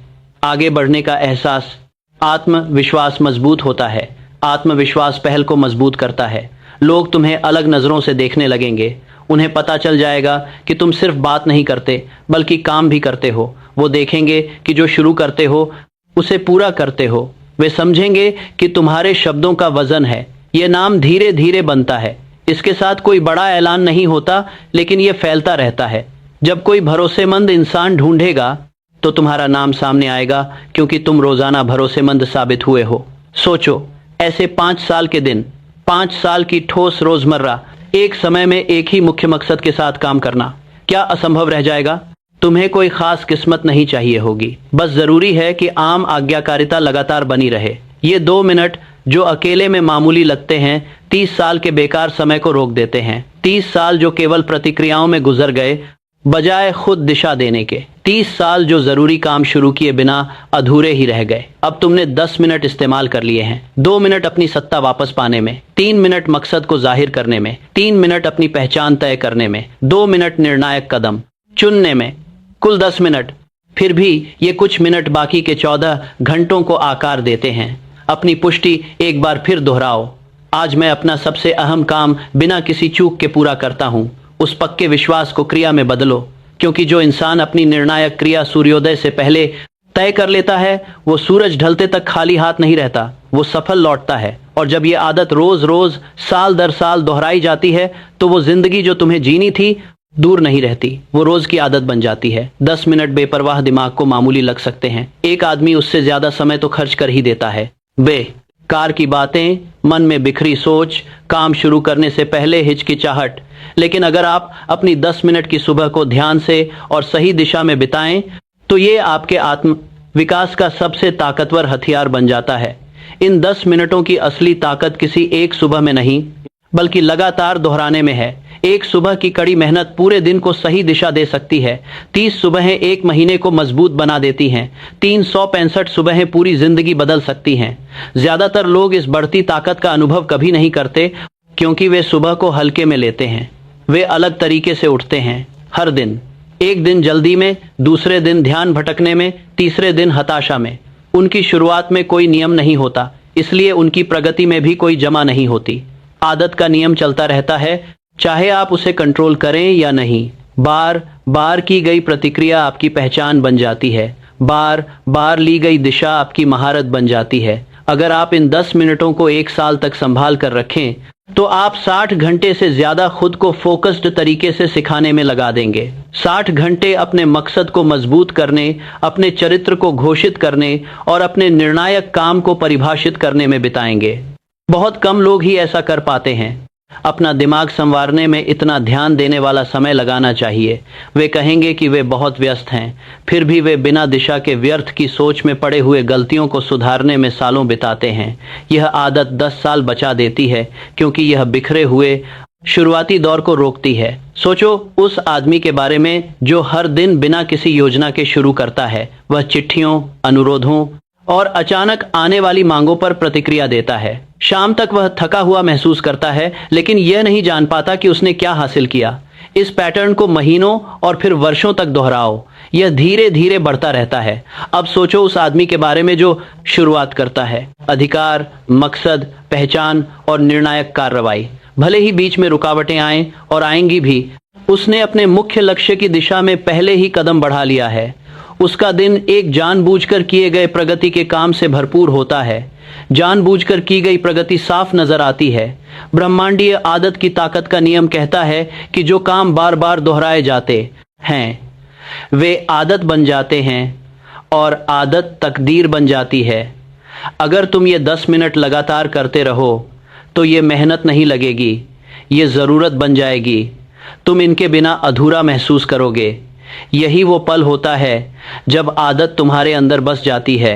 आगे बढ़ने का एहसास, आत्मविश्वास मजबूत होता है। आत्मविश्वास पहल को मजबूत करता है। लोग तुम्हें अलग नजरों से देखने लगेंगे। उन्हें पता चल जाएगा कि तुम सिर्फ बात नहीं करते बल्कि काम भी करते हो। वो देखेंगे कि जो शुरू करते हो उसे पूरा करते हो। वे समझेंगे कि तुम्हारे शब्दों का वजन है। ये नाम धीरे धीरे बनता है। इसके साथ कोई बड़ा ऐलान नहीं होता, लेकिन ये फैलता रहता है। जब कोई भरोसेमंद इंसान ढूंढेगा तो तुम्हारा नाम सामने आएगा, क्योंकि तुम रोजाना भरोसेमंद साबित हुए हो। सोचो, ऐसे 5 साल के दिन, 5 साल की ठोस रोजमर्रा, एक समय में एक ही मुख्य मकसद के साथ काम करना, क्या असंभव रह जाएगा? तुम्हें कोई खास किस्मत नहीं चाहिए होगी, बस जरूरी है कि आम आज्ञाकारिता लगातार बनी रहे। ये 2 मिनट जो अकेले में मामूली लगते हैं, 30 साल के बेकार समय को रोक देते हैं। 30 साल जो केवल प्रतिक्रियाओं में गुजर गए बजाय खुद दिशा देने के। 30 साल जो जरूरी काम शुरू किए बिना अधूरे ही रह गए। अब तुमने 10 मिनट इस्तेमाल कर लिए हैं। 2 मिनट अपनी सत्ता वापस पाने में, 3 मिनट मकसद को जाहिर करने में, 3 मिनट अपनी पहचान तय करने में, 2 मिनट निर्णायक कदम चुनने में, कुल 10 मिनट। फिर भी ये कुछ मिनट बाकी के 14 घंटों को आकार देते हैं। अपनी पुष्टि एक बार फिर दोहराओ, आज मैं अपना सबसे अहम काम बिना किसी चूक के पूरा करता हूँ। उस पक्के विश्वास को क्रिया में बदलो, क्योंकि जो इंसान अपनी निर्णायक क्रिया सूर्योदय से पहले तय कर लेता है, वो सूरज ढलते तक खाली हाथ नहीं रहता, वो सफल लौटता है। और जब ये आदत रोज रोज, साल दर साल दोहराई जाती है, तो वो जिंदगी जो तुम्हें जीनी थी दूर नहीं रहती, वो रोज की आदत बन जाती है। 10 मिनट बेपरवाह दिमाग को मामूली लग सकते हैं। एक आदमी उससे ज्यादा समय तो खर्च कर ही देता है। बेकार की बातें, मन में बिखरी सोच, काम शुरू करने से पहले हिचकिचाहट। लेकिन अगर आप अपनी 10 मिनट की सुबह को ध्यान से और सही दिशा में बिताएं, तो ये आपके आत्म विकास का सबसे ताकतवर हथियार बन जाता है। इन 10 मिनटों की असली ताकत किसी एक सुबह में नहीं, बल्कि लगातार दोहराने में है। एक सुबह की कड़ी मेहनत पूरे दिन को सही दिशा दे सकती है। 30 सुबहें एक महीने को मजबूत बना देती हैं। 365 सुबहें पूरी जिंदगी बदल सकती हैं। ज्यादातर लोग इस बढ़ती ताकत का अनुभव कभी नहीं करते, क्योंकि वे सुबह को हल्के में लेते हैं। वे अलग तरीके से उठते हैं हर दिन। एक दिन जल्दी में, दूसरे दिन ध्यान भटकने में, तीसरे दिन हताशा में। उनकी शुरुआत में कोई नियम नहीं होता, इसलिए उनकी प्रगति में भी कोई जमा नहीं होती। आदत का नियम चलता रहता है, चाहे आप उसे कंट्रोल करें या नहीं। बार बार की गई प्रतिक्रिया आपकी पहचान बन जाती है। बार बार ली गई दिशा आपकी महारत बन जाती है। अगर आप इन 10 मिनटों को 1 साल तक संभाल कर रखें, तो आप 60 घंटे से ज्यादा खुद को फोकस्ड तरीके से सिखाने में लगा देंगे। 60 घंटे अपने मकसद को मजबूत करने, अपने चरित्र को घोषित करने और अपने निर्णायक काम को परिभाषित करने में बिताएंगे। बहुत कम लोग ही ऐसा कर पाते हैं। अपना दिमाग संवारने में इतना ध्यान देने वाला समय लगाना चाहिए। वे कहेंगे कि वे बहुत व्यस्त हैं, फिर भी वे बिना दिशा के व्यर्थ की सोच में पड़े हुए गलतियों को सुधारने में सालों बिताते हैं। यह आदत 10 साल बचा देती है, क्योंकि यह बिखरे हुए शुरुआती दौर को रोकती है। सोचो उस आदमी के बारे में जो हर दिन बिना किसी योजना के शुरू करता है। वह चिट्ठियों, अनुरोधों और अचानक आने वाली मांगों पर प्रतिक्रिया देता है। शाम तक वह थका हुआ महसूस करता है, लेकिन यह नहीं जान पाता कि उसने क्या हासिल किया। इस पैटर्न को महीनों और फिर वर्षों तक दोहराओ, यह धीरे धीरे बढ़ता रहता है। अब सोचो उस आदमी के बारे में जो शुरुआत करता है। अधिकार, मकसद, पहचान और निर्णायक कार्रवाई। भले ही बीच में रुकावटें आएं और आएंगी भी, उसने अपने मुख्य लक्ष्य की दिशा में पहले ही कदम बढ़ा लिया है। उसका दिन एक जानबूझकर किए गए प्रगति के काम से भरपूर होता है। जानबूझकर की गई प्रगति साफ नजर आती है। ब्रह्मांडीय आदत की ताकत का नियम कहता है कि जो काम बार बार दोहराए जाते हैं वे आदत बन जाते हैं और आदत तकदीर बन जाती है। अगर तुम ये 10 मिनट लगातार करते रहो तो ये मेहनत नहीं लगेगी, ये ज़रूरत बन जाएगी। तुम इनके बिना अधूरा महसूस करोगे। यही वो पल होता है जब आदत तुम्हारे अंदर बस जाती है।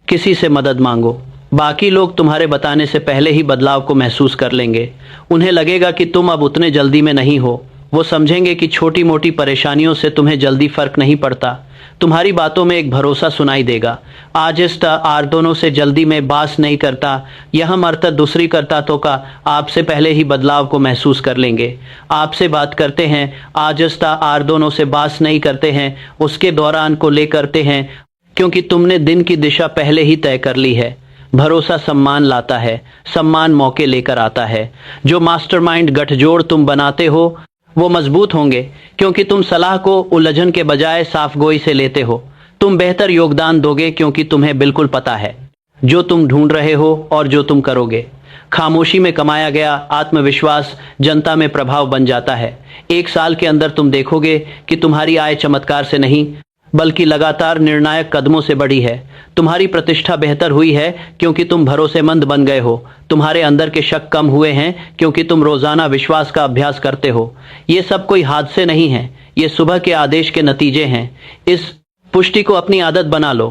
किसी से मदद मांगो। बाकी लोग तुम्हारे बताने से पहले ही बदलाव को महसूस कर लेंगे। उन्हें लगेगा कि तुम अब उतने जल्दी में नहीं हो। वो समझेंगे कि छोटी मोटी परेशानियों से तुम्हें जल्दी फर्क नहीं पड़ता। तुम्हारी बातों में एक भरोसा सुनाई देगा। आज इस आर दोनों से जल्दी में बास नहीं करता, यह मर्त दूसरी करता तो का आपसे पहले ही बदलाव को महसूस कर लेंगे। आपसे बात करते हैं, आज इस आर दोनों से बास नहीं करते हैं, उसके दौरान को ले करते हैं, क्योंकि तुमने दिन की दिशा पहले ही तय कर ली है। भरोसा सम्मान लाता है, सम्मान मौके लेकर आता है। जो मास्टरमाइंड गठजोड़ तुम बनाते हो वो मजबूत होंगे, क्योंकि तुम सलाह को उलझन के बजाय साफगोई से लेते हो। तुम बेहतर योगदान दोगे क्योंकि तुम्हें बिल्कुल पता है जो तुम ढूंढ रहे हो और जो तुम करोगे। खामोशी में कमाया गया आत्मविश्वास जनता में प्रभाव बन जाता है। 1 साल के अंदर तुम देखोगे कि तुम्हारी आय चमत्कार से नहीं बल्कि लगातार निर्णायक कदमों से बढ़ी है। तुम्हारी प्रतिष्ठा बेहतर हुई है क्योंकि तुम भरोसेमंद बन गए हो। तुम्हारे अंदर के शक कम हुए हैं क्योंकि तुम रोजाना विश्वास का अभ्यास करते हो। ये सब कोई हादसे नहीं है, ये सुबह के आदेश के नतीजे हैं। इस पुष्टि को अपनी आदत बना लो।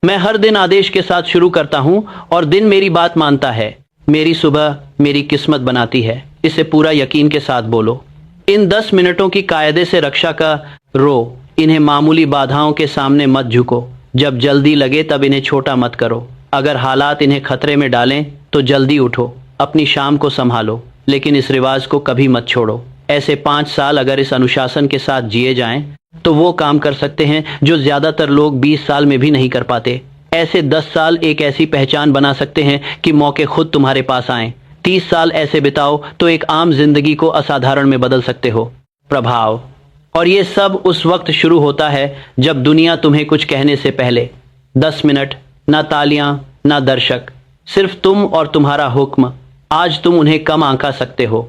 मैं हर दिन आदेश के साथ शुरू करता हूं और दिन मेरी बात मानता है। मेरी सुबह मेरी किस्मत बनाती है। इसे पूरा यकीन के साथ बोलो। इन 10 मिनटों की कायदे से रक्षा का रो। इन्हें मामूली बाधाओं के सामने मत झुको। जब जल्दी लगे तब इन्हें छोटा मत करो। अगर हालात इन्हें खतरे में डालें तो जल्दी उठो। अपनी शाम को संभालो, लेकिन इस रिवाज को कभी मत छोड़ो। ऐसे 5 साल अगर इस अनुशासन के साथ जिए जाएं तो वो काम कर सकते हैं जो ज्यादातर लोग 20 साल में भी नहीं कर पाते। ऐसे 10 साल एक ऐसी पहचान बना सकते हैं कि मौके खुद तुम्हारे पास आए। 30 साल ऐसे बिताओ तो एक आम जिंदगी को असाधारण में बदल सकते हो। प्रभाव। और ये सब उस वक्त शुरू होता है जब दुनिया तुम्हें कुछ कहने से पहले 10 मिनट, ना तालियां ना दर्शक, सिर्फ तुम और तुम्हारा हुक्म। आज तुम उन्हें कम आंका सकते हो,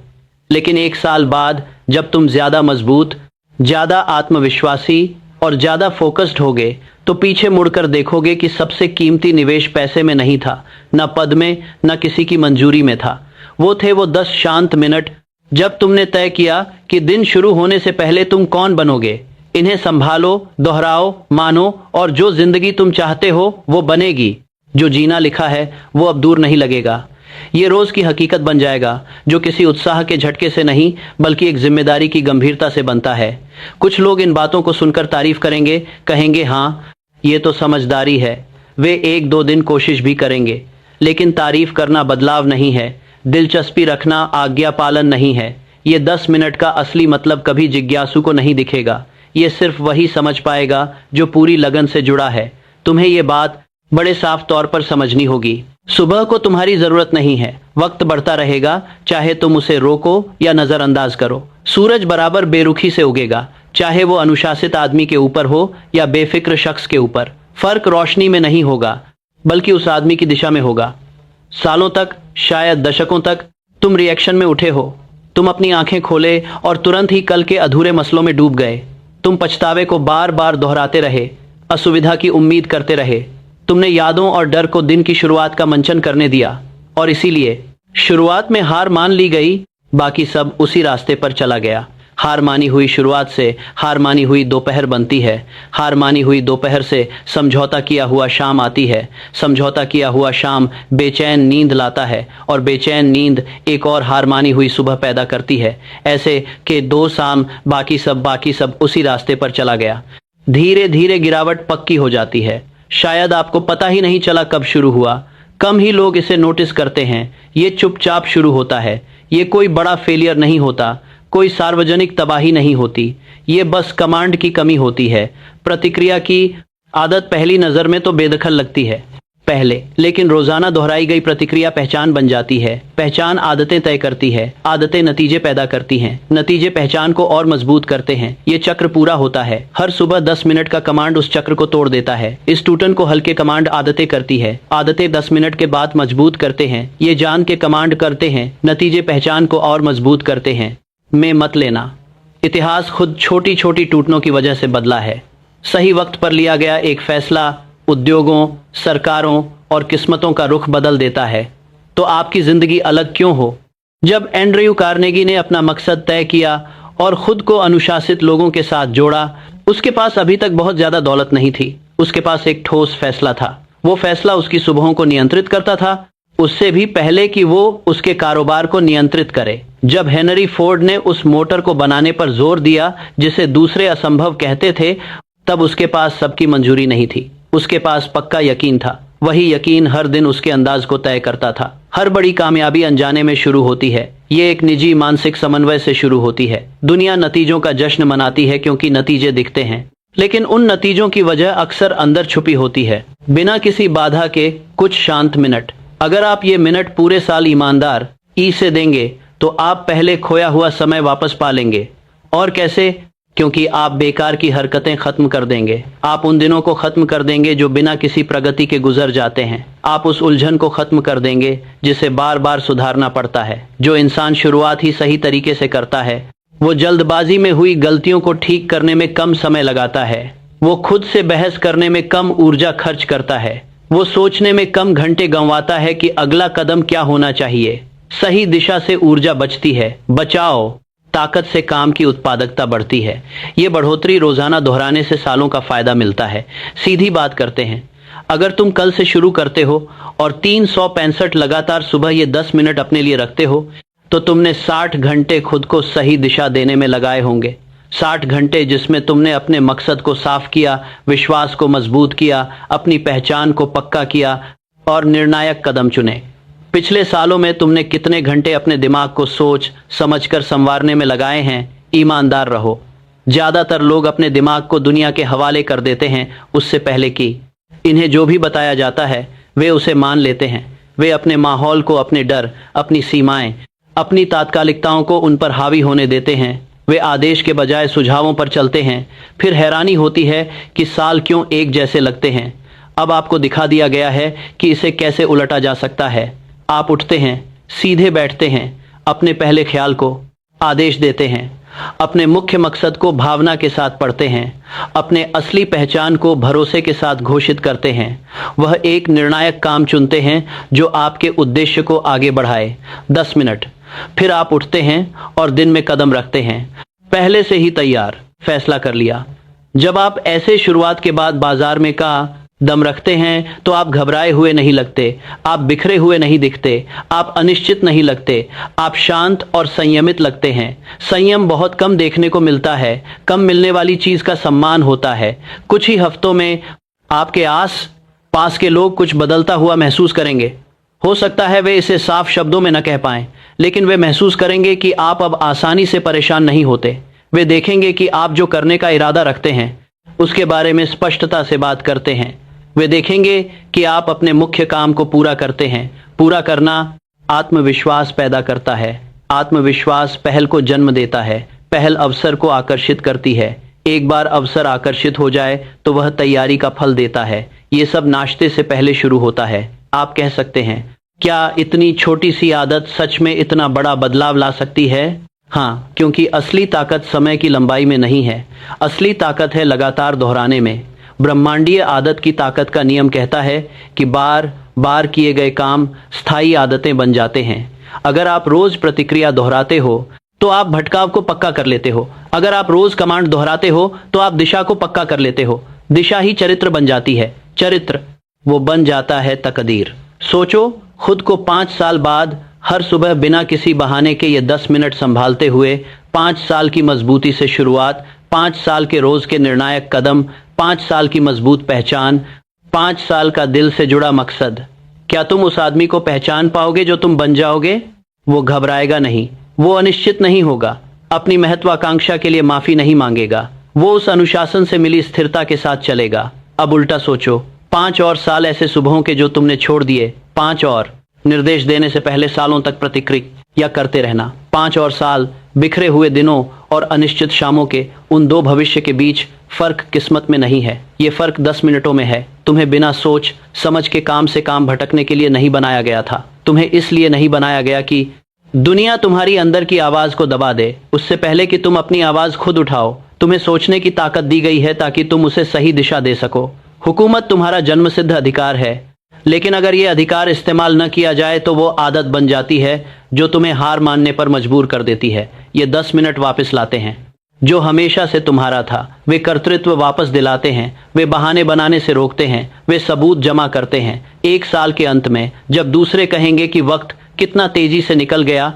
लेकिन 1 साल बाद जब तुम ज्यादा मजबूत, ज्यादा आत्मविश्वासी और ज्यादा फोकस्ड होगे तो पीछे मुड़कर देखोगे कि सबसे कीमती निवेश पैसे में नहीं था, न पद में, न किसी की मंजूरी में था। वो थे वो 10 शांत मिनट जब तुमने तय किया कि दिन शुरू होने से पहले तुम कौन बनोगे। इन्हें संभालो, दोहराओ, मानो और जो जिंदगी तुम चाहते हो वो बनेगी। जो जीना लिखा है वो अब दूर नहीं लगेगा। ये रोज की हकीकत बन जाएगा, जो किसी उत्साह के झटके से नहीं बल्कि एक जिम्मेदारी की गंभीरता से बनता है। कुछ लोग इन बातों को सुनकर तारीफ करेंगे, कहेंगे हाँ ये तो समझदारी है। वे 1-2 दिन कोशिश भी करेंगे, लेकिन तारीफ करना बदलाव नहीं है, दिलचस्पी रखना आज्ञा पालन नहीं है। ये 10 मिनट का असली मतलब कभी जिज्ञासु को नहीं दिखेगा। ये सिर्फ वही समझ पाएगा जो पूरी लगन से जुड़ा है। तुम्हें ये बात बड़े साफ तौर पर समझनी होगी। सुबह को तुम्हारी जरूरत नहीं है। वक्त बढ़ता रहेगा, चाहे तुम उसे रोको या नजरअंदाज करो। सूरज बराबर बेरुखी से उगेगा, चाहे वो अनुशासित आदमी के ऊपर हो या बेफिक्र शख्स के ऊपर। फर्क रोशनी में नहीं होगा बल्कि उस आदमी की दिशा में होगा। सालों तक, शायद दशकों तक तुम रिएक्शन में उठे हो। तुम अपनी आंखें खोले और तुरंत ही कल के अधूरे मसलों में डूब गए। तुम पछतावे को बार बार दोहराते रहे, असुविधा की उम्मीद करते रहे। तुमने यादों और डर को दिन की शुरुआत का मंचन करने दिया और इसीलिए शुरुआत में हार मान ली गई, बाकी सब उसी रास्ते पर चला गया। हार मानी हुई शुरुआत से हार मानी हुई दोपहर बनती है। हार मानी हुई दोपहर से समझौता किया हुआ शाम आती है। समझौता किया हुआ शाम बेचैन नींद लाता है और बेचैन नींद एक और हार मानी हुई सुबह पैदा करती है। ऐसे कि दो शाम बाकी सब उसी रास्ते पर चला गया। धीरे धीरे गिरावट पक्की हो जाती है। शायद आपको पता ही नहीं चला कब शुरू हुआ। कम ही लोग इसे नोटिस करते हैं। ये चुपचाप शुरू होता है। ये कोई बड़ा फेलियर नहीं होता, कोई सार्वजनिक तबाही नहीं होती। ये बस कमांड की कमी होती है। प्रतिक्रिया की आदत पहली नज़र में तो बेदखल लगती है पहले, लेकिन रोजाना दोहराई गई प्रतिक्रिया पहचान बन जाती है। पहचान आदतें तय करती है, आदतें नतीजे पैदा करती हैं, नतीजे पहचान को और मजबूत करते हैं। ये चक्र पूरा होता है। हर सुबह 10 मिनट का कमांड उस चक्र को तोड़ देता है। इस टूटन को हल्के कमांड आदतें करती है। आदतें 10 मिनट के बाद मजबूत करते हैं। ये जान के कमांड करते हैं, नतीजे पहचान को और मजबूत करते हैं। में मत लेना। इतिहास खुद छोटी छोटी टूटनों की वजह से बदला है। सही वक्त पर लिया गया एक फैसला उद्योगों, सरकारों और किस्मतों का रुख बदल देता है। तो आपकी जिंदगी अलग क्यों हो? जब एंड्रयू कार्नेगी ने अपना मकसद तय किया और खुद को अनुशासित लोगों के साथ जोड़ा, उसके पास अभी तक बहुत ज्यादा दौलत नहीं थी। उसके पास एक ठोस फैसला था। वो फैसला उसकी सुबहों को नियंत्रित करता था, उससे भी पहले कि वो उसके कारोबार को नियंत्रित करे। जब हेनरी फोर्ड ने उस मोटर को बनाने पर जोर दिया जिसे दूसरे असंभव कहते थे, तब उसके पास सबकी मंजूरी नहीं थी। उसके पास पक्का यकीन था। वही यकीन हर दिन उसके अंदाज को तय करता था। हर बड़ी कामयाबी अनजाने में शुरू होती है। ये एक निजी मानसिक समन्वय से शुरू होती है। दुनिया नतीजों का जश्न मनाती है क्योंकि नतीजे दिखते हैं, लेकिन उन नतीजों की वजह अक्सर अंदर छुपी होती है, बिना किसी बाधा के कुछ शांत मिनट। अगर आप ये मिनट पूरे साल ईमानदार से देंगे तो आप पहले खोया हुआ समय वापस पा लेंगे। और कैसे? क्योंकि आप बेकार की हरकतें खत्म कर देंगे। आप उन दिनों को खत्म कर देंगे जो बिना किसी प्रगति के गुजर जाते हैं। आप उस उलझन को खत्म कर देंगे जिसे बार बार सुधारना पड़ता है। जो इंसान शुरुआत ही सही तरीके से करता है, वो जल्दबाजी में हुई गलतियों को ठीक करने में कम समय लगाता है। वो खुद से बहस करने में कम ऊर्जा खर्च करता है। वो सोचने में कम घंटे गंवाता है कि अगला कदम क्या होना चाहिए। सही दिशा से ऊर्जा बचती है। बचाओ ताकत से काम की उत्पादकता बढ़ती है। ये बढ़ोतरी रोजाना दोहराने से सालों का फायदा मिलता है। सीधी बात करते हैं, अगर तुम कल से शुरू करते हो और 365 लगातार सुबह ये 10 मिनट अपने लिए रखते हो, तो तुमने 60 घंटे खुद को सही दिशा देने में लगाए होंगे। 60 घंटे जिसमें तुमने अपने मकसद को साफ किया, विश्वास को मजबूत किया, अपनी पहचान को पक्का किया और निर्णायक कदम चुने। पिछले सालों में तुमने कितने घंटे अपने दिमाग को सोच समझकर संवारने में लगाए हैं? ईमानदार रहो। ज्यादातर लोग अपने दिमाग को दुनिया के हवाले कर देते हैं उससे पहले कि इन्हें जो भी बताया जाता है वे उसे मान लेते हैं। वे अपने माहौल को, अपने डर, अपनी सीमाएं, अपनी तात्कालिकताओं को उन पर हावी होने देते हैं। वे आदेश के बजाय सुझावों पर चलते हैं। फिर हैरानी होती है कि साल क्यों एक जैसे लगते हैं। अब आपको दिखा दिया गया है कि इसे कैसे उलटा जा सकता है। आप उठते हैं, सीधे बैठते हैं, अपने पहले ख्याल को आदेश देते हैं, अपने मुख्य मकसद को भावना के साथ पढ़ते हैं, अपने असली पहचान को भरोसे के साथ घोषित करते हैं। वह एक निर्णायक काम चुनते हैं जो आपके उद्देश्य को आगे बढ़ाए। 10 मिनट। फिर आप उठते हैं और दिन में कदम रखते हैं, पहले से ही तैयार, फैसला कर लिया। जब आप ऐसे शुरुआत के बाद बाजार में का दम रखते हैं तो आप घबराए हुए नहीं लगते, आप बिखरे हुए नहीं दिखते, आप अनिश्चित नहीं लगते, आप शांत और संयमित लगते हैं। संयम बहुत कम देखने को मिलता है। कम मिलने वाली चीज का सम्मान होता है। कुछ ही हफ्तों में आपके आस पास के लोग कुछ बदलता हुआ महसूस करेंगे। हो सकता है वे इसे साफ शब्दों में न कह पाएं, लेकिन वे महसूस करेंगे कि आप अब आसानी से परेशान नहीं होते। वे देखेंगे कि आप जो करने का इरादा रखते हैं उसके बारे में स्पष्टता से बात करते हैं। वे देखेंगे कि आप अपने मुख्य काम को पूरा करते हैं। पूरा करना आत्मविश्वास पैदा करता है। आत्मविश्वास पहल को जन्म देता है। पहल अवसर को आकर्षित करती है। एक बार अवसर आकर्षित हो जाए तो वह तैयारी का फल देता है। ये सब नाश्ते से पहले शुरू होता है। आप कह सकते हैं, क्या इतनी छोटी सी आदत सच में इतना बड़ा बदलाव ला सकती है? हाँ, क्योंकि असली ताकत समय की लंबाई में नहीं है। असली ताकत है लगातार दोहराने में। ब्रह्मांडीय आदत की ताकत का नियम कहता है कि बार बार किए गए काम स्थायी आदतें बन जाते हैं। अगर आप रोज प्रतिक्रिया दोहराते हो, तो आप भटकाव को पक्का कर लेते हो। अगर आप रोज कमांड दोहराते हो तो आप दिशा को पक्का कर लेते हो। दिशा ही चरित्र बन जाती है। चरित्र वो बन जाता है तकदीर। सोचो, खुद को 5 साल बाद हर सुबह बिना किसी बहाने के ये 10 मिनट संभालते हुए, 5 साल की मजबूती से शुरुआत, 5 साल के रोज के निर्णायक कदम, 5 साल की मजबूत पहचान, 5 साल का दिल से जुड़ा मकसद। क्या तुम उस आदमी को पहचान पाओगे जो तुम बन जाओगे? वो घबराएगा नहीं, वो अनिश्चित नहीं होगा, अपनी महत्वाकांक्षा के लिए माफी नहीं मांगेगा, वो उस अनुशासन से मिली स्थिरता के साथ चलेगा। अब उल्टा सोचो, 5 और साल ऐसे सुबहों के जो तुमने छोड़ दिए, 5 और निर्देश देने से पहले सालों तक प्रतिक्रिया करते रहना, 5 और साल बिखरे हुए दिनों और अनिश्चित शामों के, उन दो भविष्य के बीच फर्क किस्मत में नहीं है, ये फर्क 10 मिनटों में है। तुम्हें बिना सोच समझ के काम से काम भटकने के लिए नहीं बनाया गया था। तुम्हें इसलिए नहीं बनाया गया कि दुनिया तुम्हारी अंदर की आवाज को दबा दे। उससे पहले कि तुम अपनी आवाज खुद उठाओ, तुम्हें सोचने की ताकत दी गई है ताकि तुम उसे सही दिशा दे सको। हुकूमत तुम्हारा जन्मसिद्ध अधिकार है, लेकिन अगर यह अधिकार इस्तेमाल न किया जाए तो वो आदत बन जाती है जो तुम्हें हार मानने पर मजबूर कर देती है। ये 10 मिनट वापस लाते हैं जो हमेशा से तुम्हारा था। वे कर्तृत्व वापस दिलाते हैं, वे बहाने बनाने से रोकते हैं, वे सबूत जमा करते हैं। 1 साल के अंत में जब दूसरे कहेंगे कि वक्त कितना तेजी से निकल गया,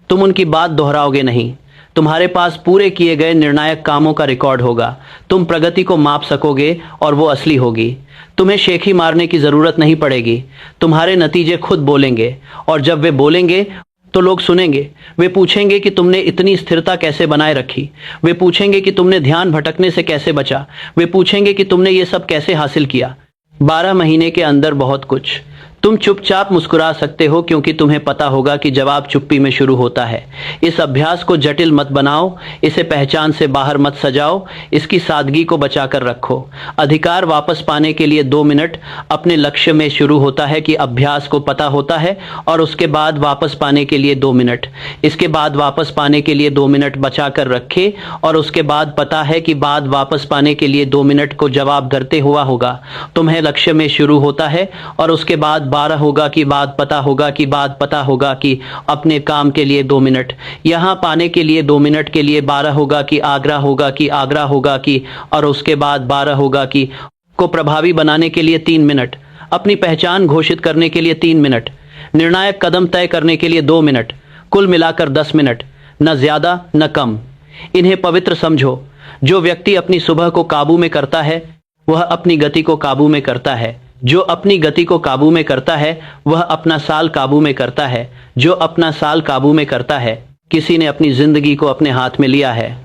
तुम उनकी बात दोहराओगे नहीं। तुम्हारे पास पूरे किए गए निर्णायक कामों का रिकॉर्ड होगा। तुम प्रगति को माप सकोगे और वो असली होगी। तुम्हें शेखी मारने की जरूरत नहीं पड़ेगी। तुम्हारे नतीजे खुद बोलेंगे, और जब वे बोलेंगे तो लोग सुनेंगे। वे पूछेंगे कि तुमने इतनी स्थिरता कैसे बनाए रखी। वे पूछेंगे कि तुमने ध्यान भटकने से कैसे बचा। वे पूछेंगे कि तुमने ये सब कैसे हासिल किया। 12 महीने के अंदर बहुत कुछ। तुम चुपचाप मुस्कुरा सकते हो क्योंकि तुम्हें पता होगा कि जवाब चुप्पी में शुरू होता है। इस अभ्यास को जटिल मत बनाओ, इसे पहचान से बाहर मत सजाओ, इसकी सादगी को बचाकर रखो। अधिकार वापस पाने के लिए 2 मिनट अपने लक्ष्य में शुरू होता है कि अभ्यास को पता होता है, और उसके बाद वापस पाने के लिए 2 मिनट, इसके बाद वापस पाने के लिए 2 मिनट बचा कर रखे, और उसके बाद पता है कि बाद वापस पाने के लिए 2 मिनट को जवाब करते हुआ होगा। तुम्हें लक्ष्य में शुरू होता है और उसके बाद 12 होगा कि बाद पता होगा कि बाद पता होगा कि अपने काम के लिए 2 मिनट, यहां पाने के लिए 2 मिनट के लिए 12 होगा कि आगरा होगा कि आगरा होगा कि, और उसके बाद 12 होगा कि को प्रभावी बनाने के लिए 3 मिनट, अपनी पहचान घोषित करने के लिए 3 मिनट, निर्णायक कदम तय करने के लिए 2 मिनट, कुल मिलाकर 10 मिनट, न ज्यादा न कम। इन्हें पवित्र समझो। जो व्यक्ति अपनी सुबह को काबू में करता है वह अपनी गति को काबू में करता है। जो अपनी गति को काबू में करता है वह अपना साल काबू में करता है। जो अपना साल काबू में करता है, किसी ने अपनी जिंदगी को अपने हाथ में लिया है।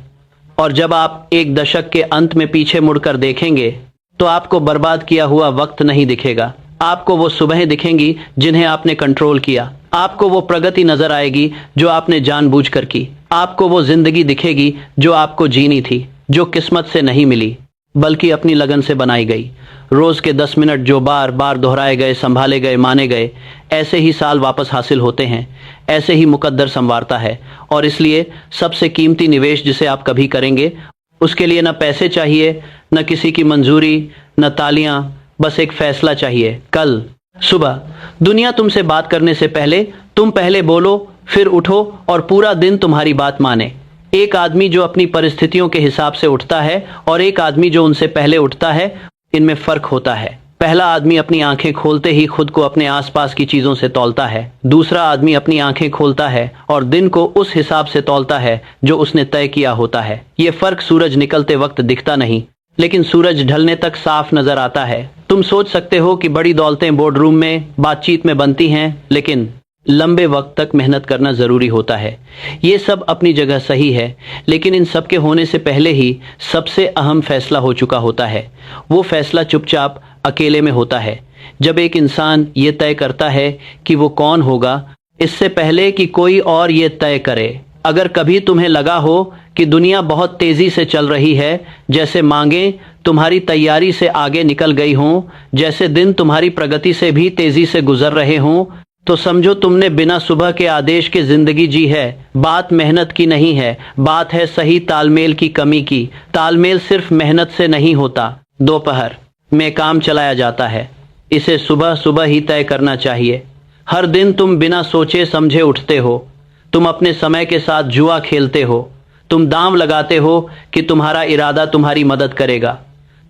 और जब आप एक दशक के अंत में पीछे मुड़कर देखेंगे तो आपको बर्बाद किया हुआ वक्त नहीं दिखेगा। आपको वो सुबहें दिखेंगी जिन्हें आपने कंट्रोल किया। आपको वो प्रगति नजर आएगी जो आपने जानबूझकर की। आपको वो जिंदगी दिखेगी जो आपको जीनी थी, जो किस्मत से नहीं मिली बल्कि अपनी लगन से बनाई गई। रोज के 10 मिनट जो बार बार दोहराए गए, संभाले गए, माने गए, ऐसे ही साल वापस हासिल होते हैं, ऐसे ही मुकद्दर संवारता है। और इसलिए सबसे कीमती निवेश जिसे आप कभी करेंगे, उसके लिए न पैसे चाहिए, न किसी की मंजूरी, न तालियां, बस एक फैसला चाहिए। कल सुबह दुनिया तुमसे बात करने से पहले तुम पहले बोलो, फिर उठो और पूरा दिन तुम्हारी बात माने। एक आदमी जो अपनी परिस्थितियों के हिसाब से उठता है और एक आदमी जो उनसे पहले उठता है, इनमें फर्क होता है। पहला आदमी अपनी आंखें खोलते ही खुद को अपने आसपास की चीजों से तौलता है। दूसरा आदमी अपनी आंखें खोलता है और दिन को उस हिसाब से तौलता है जो उसने तय किया होता है। ये फर्क सूरज निकलते वक्त दिखता नहीं, लेकिन सूरज ढलने तक साफ नजर आता है। तुम सोच सकते हो कि बड़ी दौलतें बोर्डरूम में बातचीत में बनती हैं, लेकिन लंबे वक्त तक मेहनत करना जरूरी होता है। ये सब अपनी जगह सही है, लेकिन इन सब के होने से पहले ही सबसे अहम फैसला हो चुका होता है। वो फैसला चुपचाप अकेले में होता है। जब एक इंसान ये तय करता है कि वो कौन होगा, इससे पहले कि कोई और ये तय करे। अगर कभी तुम्हें लगा हो कि दुनिया बहुत तेजी से चल रही है, जैसे मांगे तुम्हारी तैयारी से आगे निकल गई हों, जैसे दिन तुम्हारी प्रगति से भी तेजी से गुजर रहे हों, तो समझो तुमने बिना सुबह के आदेश के जिंदगी जी है। बात मेहनत की नहीं है, बात है सही तालमेल की कमी की। तालमेल सिर्फ मेहनत से नहीं होता, दोपहर में काम चलाया जाता है। इसे सुबह सुबह ही तय करना चाहिए। हर दिन तुम बिना सोचे समझे उठते हो। तुम अपने समय के साथ जुआ खेलते हो। तुम दांव लगाते हो कि तुम्हारा इरादा तुम्हारी मदद करेगा।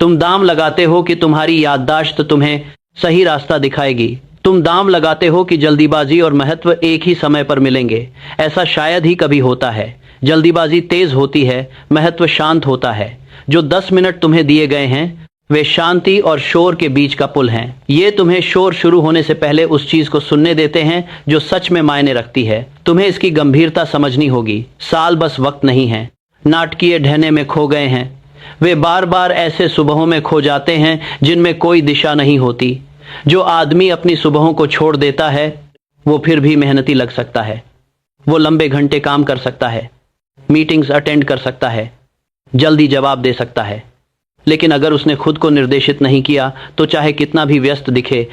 तुम दांव लगाते हो कि तुम्हारी याददाश्त तुम्हें सही रास्ता दिखाएगी। तुम दांव लगाते हो कि जल्दीबाजी और महत्व एक ही समय पर मिलेंगे। ऐसा शायद ही कभी होता है। जल्दीबाजी तेज होती है, महत्व शांत होता है। जो 10 मिनट तुम्हें दिए गए हैं वे शांति और शोर के बीच का पुल हैं। ये तुम्हें शोर शुरू होने से पहले उस चीज को सुनने देते हैं जो सच में मायने रखती है। तुम्हें इसकी गंभीरता समझनी होगी। साल बस वक्त नहीं है। नाटकीय ढहने में खो गए हैं। वे बार बार ऐसे सुबहों में खो जाते हैं जिनमें कोई दिशा नहीं होती। जो आदमी अपनी सुबहों को छोड़ देता है वो फिर भी मेहनती लग सकता है। वो लंबे घंटे काम कर सकता है, मीटिंग्स अटेंड कर सकता है, जल्दी जवाब दे सकता है, लेकिन अगर उसने खुद को निर्देशित नहीं किया तो चाहे कितना भी व्यस्त दिखे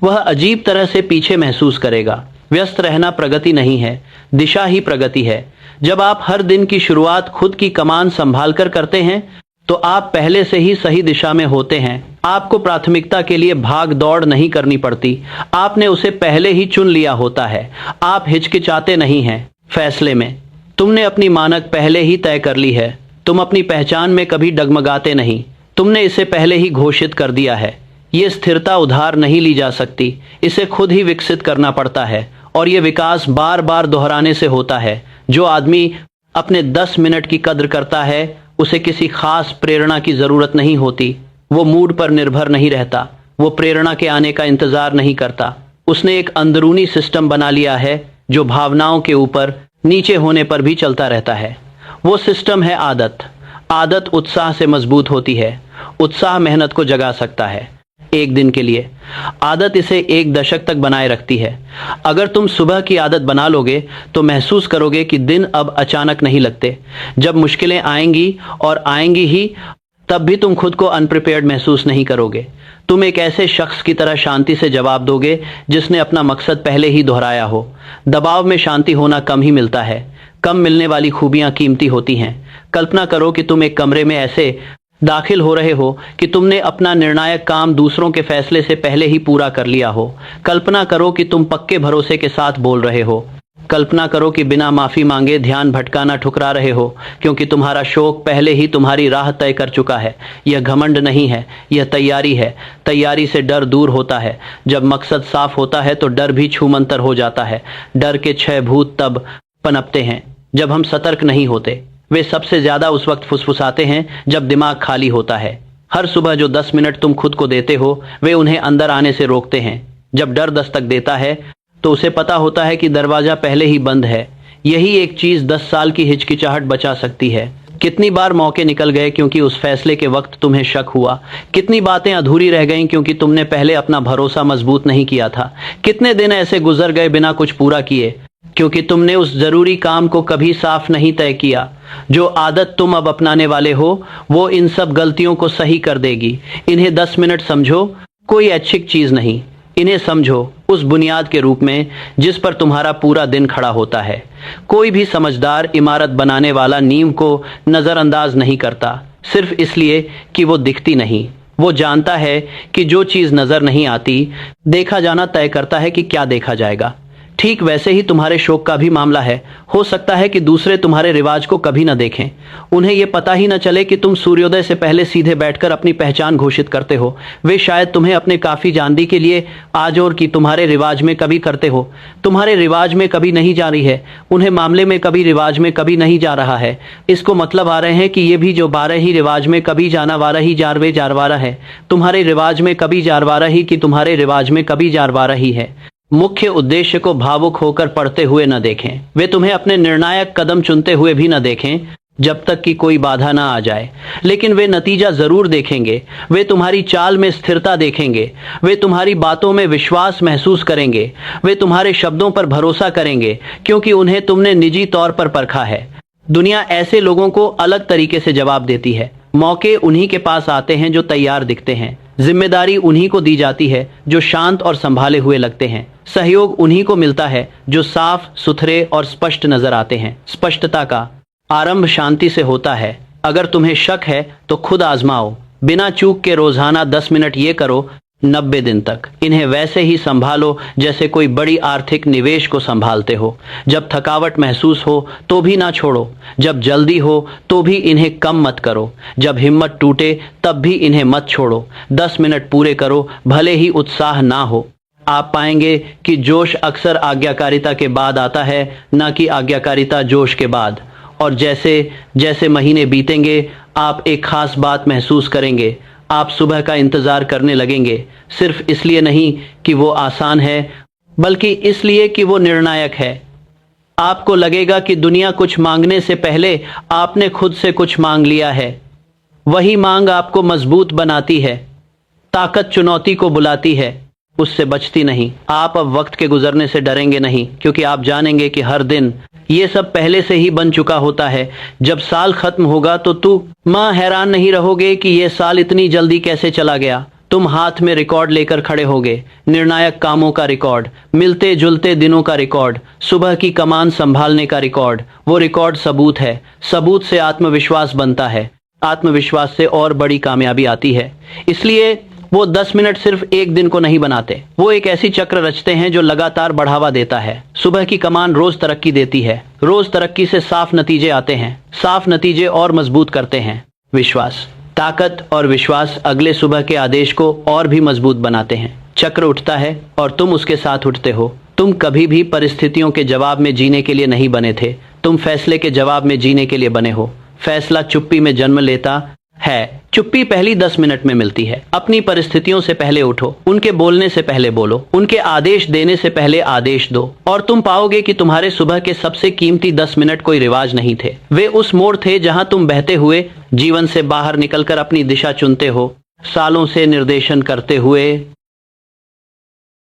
वह अजीब तरह से पीछे महसूस करेगा। व्यस्त रहना प्रगति नहीं है, दिशा ही प्रगति है। जब आप हर दिन की शुरुआत खुद की कमान संभाल कर करते हैं तो आप पहले से ही सही दिशा में होते हैं। आपको प्राथमिकता के लिए भाग दौड़ नहीं करनी पड़ती, आपने उसे पहले ही चुन लिया होता है। आप हिचकिचाते नहीं हैं फैसले में। तुमने अपनी मानक पहले ही तय कर ली है। तुम अपनी पहचान में कभी डगमगाते नहीं। तुमने इसे पहले ही घोषित कर दिया है। ये स्थिरता उधार नहीं ली जा सकती, इसे खुद ही विकसित करना पड़ता है और ये विकास बार बार दोहराने से होता है। जो आदमी अपने 10 मिनट की कद्र करता है उसे किसी खास प्रेरणा की जरूरत नहीं होती। वो मूड पर निर्भर नहीं रहता, वो प्रेरणा के आने का इंतजार नहीं करता। उसने एक अंदरूनी सिस्टम बना लिया है जो भावनाओं के ऊपर नीचे होने पर भी चलता रहता है। वो सिस्टम है आदत। आदत उत्साह से मजबूत होती है। उत्साह मेहनत को जगा सकता है एक दिन के लिए। आदत इसे एक दशक तक बनाए रखती है। अगर तुम सुबह की आदत बना लोगे तो महसूस करोगे कि दिन अब अचानक नहीं लगते। जब मुश्किलें आएंगी और आएंगी ही, तब भी तुम खुद को अनप्रिपेयर्ड महसूस नहीं करोगे। तुम एक ऐसे शख्स की तरह शांति से जवाब दोगे जिसने अपना मकसद पहले ही दोहराया हो। दबाव में शांति होना कम ही मिलता है। कम मिलने वाली खूबियां कीमती होती हैं। कल्पना करो कि तुम एक कमरे में ऐसे दाखिल हो रहे हो कि तुमने अपना निर्णायक काम दूसरों के फैसले से पहले ही पूरा कर लिया हो। कल्पना करो कि तुम पक्के भरोसे के साथ बोल रहे हो। कल्पना करो कि बिना माफी मांगे ध्यान भटकाना ठुकरा रहे हो क्योंकि तुम्हारा शौक पहले ही तुम्हारी राह तय कर चुका है। यह घमंड नहीं है, यह तैयारी है। तैयारी से डर दूर होता है। जब मकसद साफ होता है तो डर भी छूमंतर हो जाता है। डर के 6 भूत तब पनपते हैं जब हम सतर्क नहीं होते। वे सबसे ज्यादा उस वक्त फुसफुसाते हैं जब दिमाग खाली होता है। हर सुबह जो 10 मिनट तुम खुद को देते हो वे उन्हें अंदर आने से रोकते हैं। जब डर दस्तक देता है तो उसे पता होता है कि दरवाजा पहले ही बंद है। यही एक चीज 10 साल की हिचकिचाहट बचा सकती है। कितनी बार मौके निकल गए क्योंकि उस फैसले के वक्त तुम्हें शक हुआ। कितनी बातें अधूरी रह गईं क्योंकि तुमने पहले अपना भरोसा मजबूत नहीं किया था। कितने दिन ऐसे गुजर गए बिना कुछ पूरा किए क्योंकि तुमने उस जरूरी काम को कभी साफ नहीं तय किया। जो आदत तुम अब अपनाने वाले हो वो इन सब गलतियों को सही कर देगी। इन्हें 10 मिनट समझो कोई ऐच्छिक चीज नहीं। इन्हें समझो उस बुनियाद के रूप में जिस पर तुम्हारा पूरा दिन खड़ा होता है। कोई भी समझदार इमारत बनाने वाला नींव को नजरअंदाज नहीं करता सिर्फ इसलिए कि वो दिखती नहीं। वो जानता है कि जो चीज नजर नहीं आती देखा जाना तय करता है कि क्या देखा जाएगा। ठीक वैसे ही तुम्हारे शौक का भी मामला है। हो सकता है कि दूसरे तुम्हारे रिवाज को कभी न देखें। उन्हें यह पता ही न चले कि तुम सूर्योदय से पहले सीधे बैठकर अपनी पहचान घोषित करते हो। वे शायद तुम्हें अपने काफी जानदी के लिए आज और की तुम्हारे रिवाज में कभी करते हो। तुम्हारे रिवाज में कभी नहीं जा रही है, उन्हें मामले में कभी रिवाज में कभी नहीं जा रहा है। इसको मतलब आ रहे हैं कि ये भी जो 12 ही रिवाज में कभी जाना वारा ही जारवे जारवारा है। तुम्हारे रिवाज में कभी जारवारा ही कि तुम्हारे रिवाज में कभी जारवारा ही है। मुख्य उद्देश्य को भावुक होकर पढ़ते हुए न देखें। वे तुम्हें अपने निर्णायक कदम चुनते हुए भी न देखें जब तक कि कोई बाधा ना आ जाए, लेकिन वे नतीजा जरूर देखेंगे। वे तुम्हारी चाल में स्थिरता देखेंगे। वे तुम्हारी बातों में विश्वास महसूस करेंगे। वे तुम्हारे शब्दों पर भरोसा करेंगे क्योंकि उन्हें तुमने निजी तौर पर परखा है। दुनिया ऐसे लोगों को अलग तरीके से जवाब देती है। मौके उन्हीं के पास आते हैं जो तैयार दिखते हैं। जिम्मेदारी उन्हीं को दी जाती है जो शांत और संभाले हुए लगते हैं। सहयोग उन्हीं को मिलता है जो साफ सुथरे और स्पष्ट नजर आते हैं। स्पष्टता का आरंभ शांति से होता है। अगर तुम्हें शक है तो खुद आजमाओ। बिना चूक के रोजाना 10 मिनट ये करो 90 दिन तक इन्हें वैसे ही संभालो जैसे कोई बड़ी आर्थिक निवेश को संभालते हो। जब थकावट महसूस हो तो भी ना छोड़ो, जब जल्दी हो तो भी इन्हें कम मत करो, जब हिम्मत टूटे तब भी इन्हें मत छोड़ो। 10 मिनट पूरे करो, भले ही उत्साह ना हो। आप पाएंगे कि जोश अक्सर आज्ञाकारिता के बाद आता है, ना कि आज्ञाकारिता जोश के बाद। और जैसे जैसे महीने बीतेंगे आप एक खास बात महसूस करेंगे। आप सुबह का इंतजार करने लगेंगे, सिर्फ इसलिए नहीं कि वो आसान है, बल्कि इसलिए कि वो निर्णायक है। आपको लगेगा कि दुनिया कुछ मांगने से पहले आपने खुद से कुछ मांग लिया है। वही मांग आपको मजबूत बनाती है। ताकत चुनौती को बुलाती है, उससे बचती नहीं। आप अब वक्त के गुजरने से डरेंगे नहीं, क्योंकि आप जानेंगे कि हर दिन ये सब पहले से ही बन चुका होता है। जब साल खत्म होगा तो तुम हैरान नहीं रहोगे कि ये साल इतनी जल्दी कैसे चला गया। तुम हाथ में रिकॉर्ड लेकर खड़े होगे, निर्णायक कामों का रिकॉर्ड, मिलते जुलते दिनों का रिकॉर्ड, सुबह की कमान संभालने का रिकॉर्ड। वो रिकॉर्ड सबूत है। सबूत से आत्मविश्वास बनता है, आत्मविश्वास से और बड़ी कामयाबी आती है। इसलिए वो 10 मिनट सिर्फ एक दिन को नहीं बनाते, वो एक ऐसी चक्र रचते हैं जो लगातार बढ़ावा देता है। सुबह की कमान रोज तरक्की देती है, रोज तरक्की से साफ नतीजे आते हैं, साफ नतीजे और मजबूत करते हैं विश्वास। ताकत और विश्वास अगले सुबह के आदेश को और भी मजबूत बनाते हैं। चक्र उठता है और तुम उसके साथ उठते हो। तुम कभी भी परिस्थितियों के जवाब में जीने के लिए नहीं बने थे, तुम फैसले के जवाब में जीने के लिए बने हो। फैसला चुप्पी में जन्म लेता है। चुप्पी पहली 10 मिनट में मिलती है। अपनी परिस्थितियों से पहले उठो, उनके बोलने से पहले बोलो, उनके आदेश देने से पहले आदेश दो, और तुम पाओगे कि तुम्हारे सुबह के सबसे कीमती 10 मिनट कोई रिवाज नहीं थे। वे उस मोड़ थे जहां तुम बहते हुए जीवन से बाहर निकलकर अपनी दिशा चुनते हो। सालों से निर्देशन करते हुए